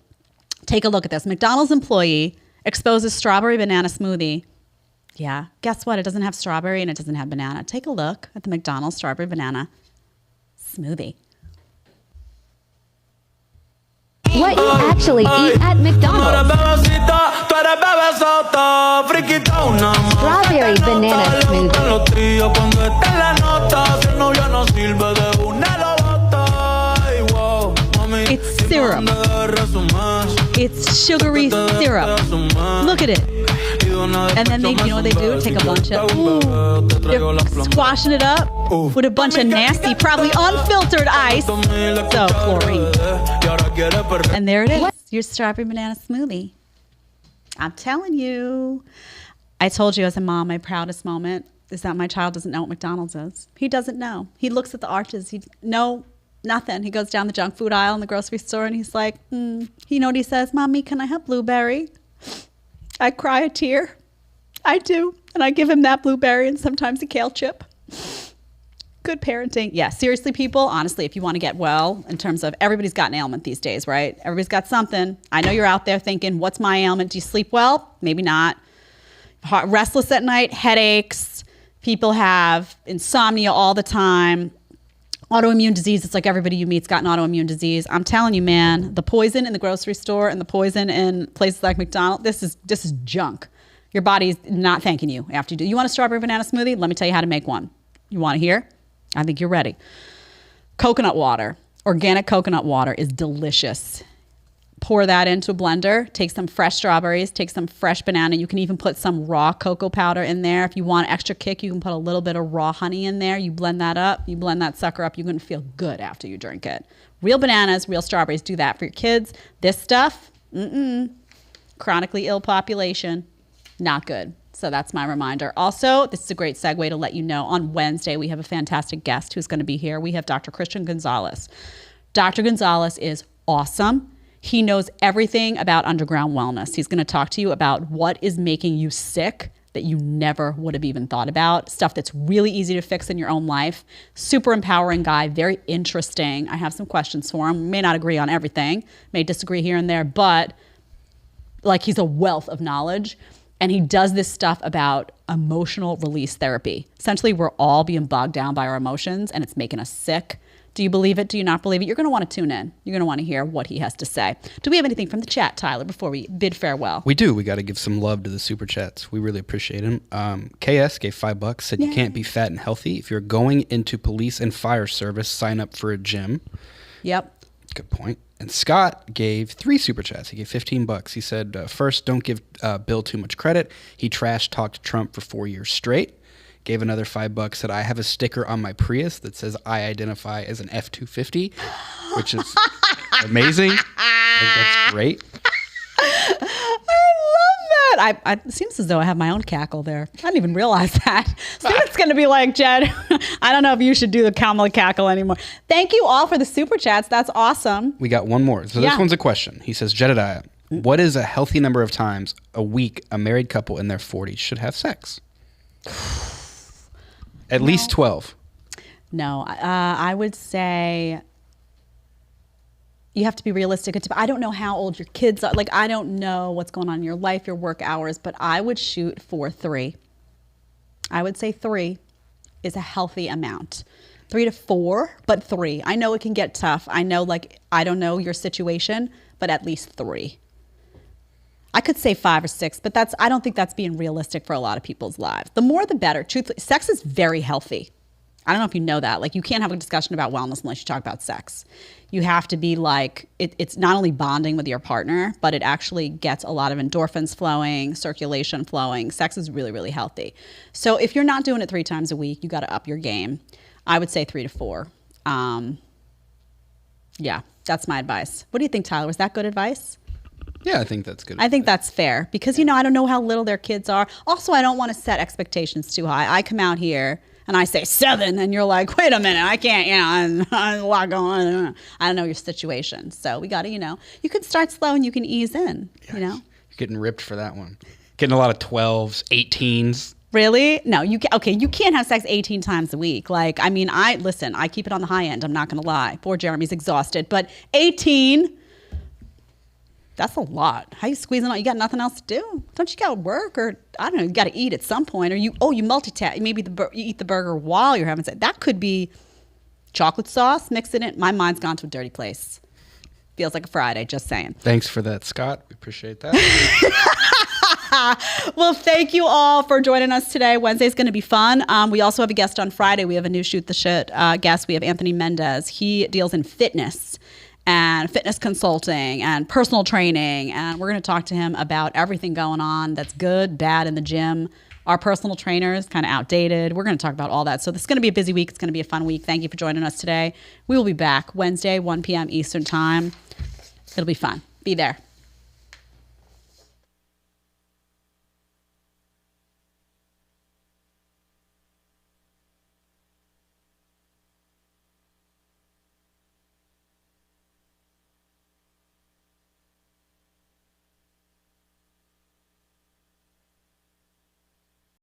Take a look at this. McDonald's employee exposes strawberry banana smoothie. Yeah, guess what? It doesn't have strawberry and it doesn't have banana. Take a look at the McDonald's strawberry banana smoothie. What you actually eat at McDonald's. Strawberry banana smoothie. It's syrup. It's sugary syrup. Look at it. And then they, you know what they do? Take a bunch of, they're squashing it up with a bunch of nasty, probably unfiltered ice. So chlorine. And there it is, your strawberry banana smoothie. I'm telling you. I told you as a mom, my proudest moment is that my child doesn't know what McDonald's is. He doesn't know. He looks at the arches. Nothing. He goes down the junk food aisle in the grocery store and he's like, You know what he says? Mommy, can I have blueberry? I cry a tear. I do. And I give him that blueberry and sometimes a kale chip. Good parenting. Yeah, seriously, people, honestly, if you want to get well, in terms of everybody's got an ailment these days, right? Everybody's got something. I know you're out there thinking, what's my ailment? Do you sleep well? Maybe not. Restless at night, headaches. People have insomnia all the time. Autoimmune disease, it's like everybody you meet's got an autoimmune disease. I'm telling you, man, the poison in the grocery store and the poison in places like McDonald's, this is junk. Your body's not thanking you after you do. You want a strawberry banana smoothie? Let me tell you how to make one. You want to hear? I think you're ready. Coconut water. Organic coconut water is delicious. pour that into a blender. Take some fresh strawberries, take some fresh banana. You can even put some raw cocoa powder in there. If you want extra kick, you can put a little bit of raw honey in there. You blend that up. You blend that sucker up. You're going to feel good after you drink it. Real bananas, real strawberries. Do that for your kids. This stuff, chronically ill population, not good. So that's my reminder. Also, this is a great segue to let you know on Wednesday, we have a fantastic guest who's going to be here. We have Dr. Christian Gonzalez. Dr. Gonzalez is awesome. He knows everything about underground wellness. He's going to talk to you about what is making you sick that you never would have even thought about. Stuff that's really easy to fix in your own life. Super empowering guy, very interesting. I have some questions for him. May not agree on everything, may disagree here and there, but like he's a wealth of knowledge. And he does this stuff about emotional release therapy. Essentially, we're all being bogged down by our emotions and it's making us sick. Do you believe it? Do you not believe it? You're going to want to tune in. You're going to want to hear what he has to say. Do we have anything from the chat, Tyler, before we bid farewell? We do. We got to give some love to the super chats. We really appreciate him. KS gave $5, said you can't be fat and healthy. If you're going into police and fire service, sign up for a gym. Yep. Good point. And Scott gave 3 super chats. He gave $15. He said, first, don't give Bill too much credit. He trash talked Trump for 4 years straight. Gave another $5, said, I have a sticker on my Prius that says I identify as an F-250, which is amazing. I think that's great. I love that. It seems as though I have my own cackle there. I didn't even realize that. So it's going to be like, Jed, I don't know if you should do the Kamala cackle anymore. Thank you all for the super chats. That's awesome. We got one more. So this one's a question. He says, Jedediah, what is a healthy number of times a week a married couple in their 40s should have sex? At least 12. No, I would say you have to be realistic. I don't know how old your kids are. Like, I don't know what's going on in your life, your work hours, but I would shoot for 3. I would say 3 is a healthy amount. 3 to 4, but 3. I know it can get tough. I know, like, I don't know your situation, but at least 3. I could say 5 or 6, but I don't think that's being realistic for a lot of people's lives. The more, the better. Truthfully, sex is very healthy. I don't know if you know that. Like, you can't have a discussion about wellness unless you talk about sex. You have to be like, it's not only bonding with your partner, but it actually gets a lot of endorphins flowing, circulation flowing. Sex is really, really healthy. So if you're not doing it 3 times a week, you got to up your game. I would say 3 to 4. Yeah, that's my advice. What do you think, Tyler? Was that good advice? Yeah, I think that's good. I think that's fair because, you know, I don't know how little their kids are. Also, I don't want to set expectations too high. I come out here and I say 7 and you're like, wait a minute, I can't, you know, there's a lot going on. I don't know your situation. So we got to, you know, you can start slow and you can ease in, you know. You're getting ripped for that one. Getting a lot of 12s, 18s. Really? No, you can't have sex 18 times a week. Like, I mean, I keep it on the high end. I'm not going to lie. Poor Jeremy's exhausted, but 18, that's a lot. How you squeezing out? You got nothing else to do? Don't you got to work or, I don't know, you got to eat at some point or you multitask. Maybe you eat the burger while you're having sex. That could be chocolate sauce, mix it in. My mind's gone to a dirty place. Feels like a Friday, just saying. Thanks for that, Scott. We appreciate that. Well, thank you all for joining us today. Wednesday's going to be fun. We also have a guest on Friday. We have a new Shoot the Shit guest. We have Anthony Mendez. He deals in fitness and fitness consulting and personal training. And we're going to talk to him about everything going on that's good, bad in the gym. Our personal trainers, kind of outdated. We're going to talk about all that. So this is going to be a busy week. It's going to be a fun week. Thank you for joining us today. We will be back Wednesday, 1 p.m. Eastern Time. It'll be fun. Be there.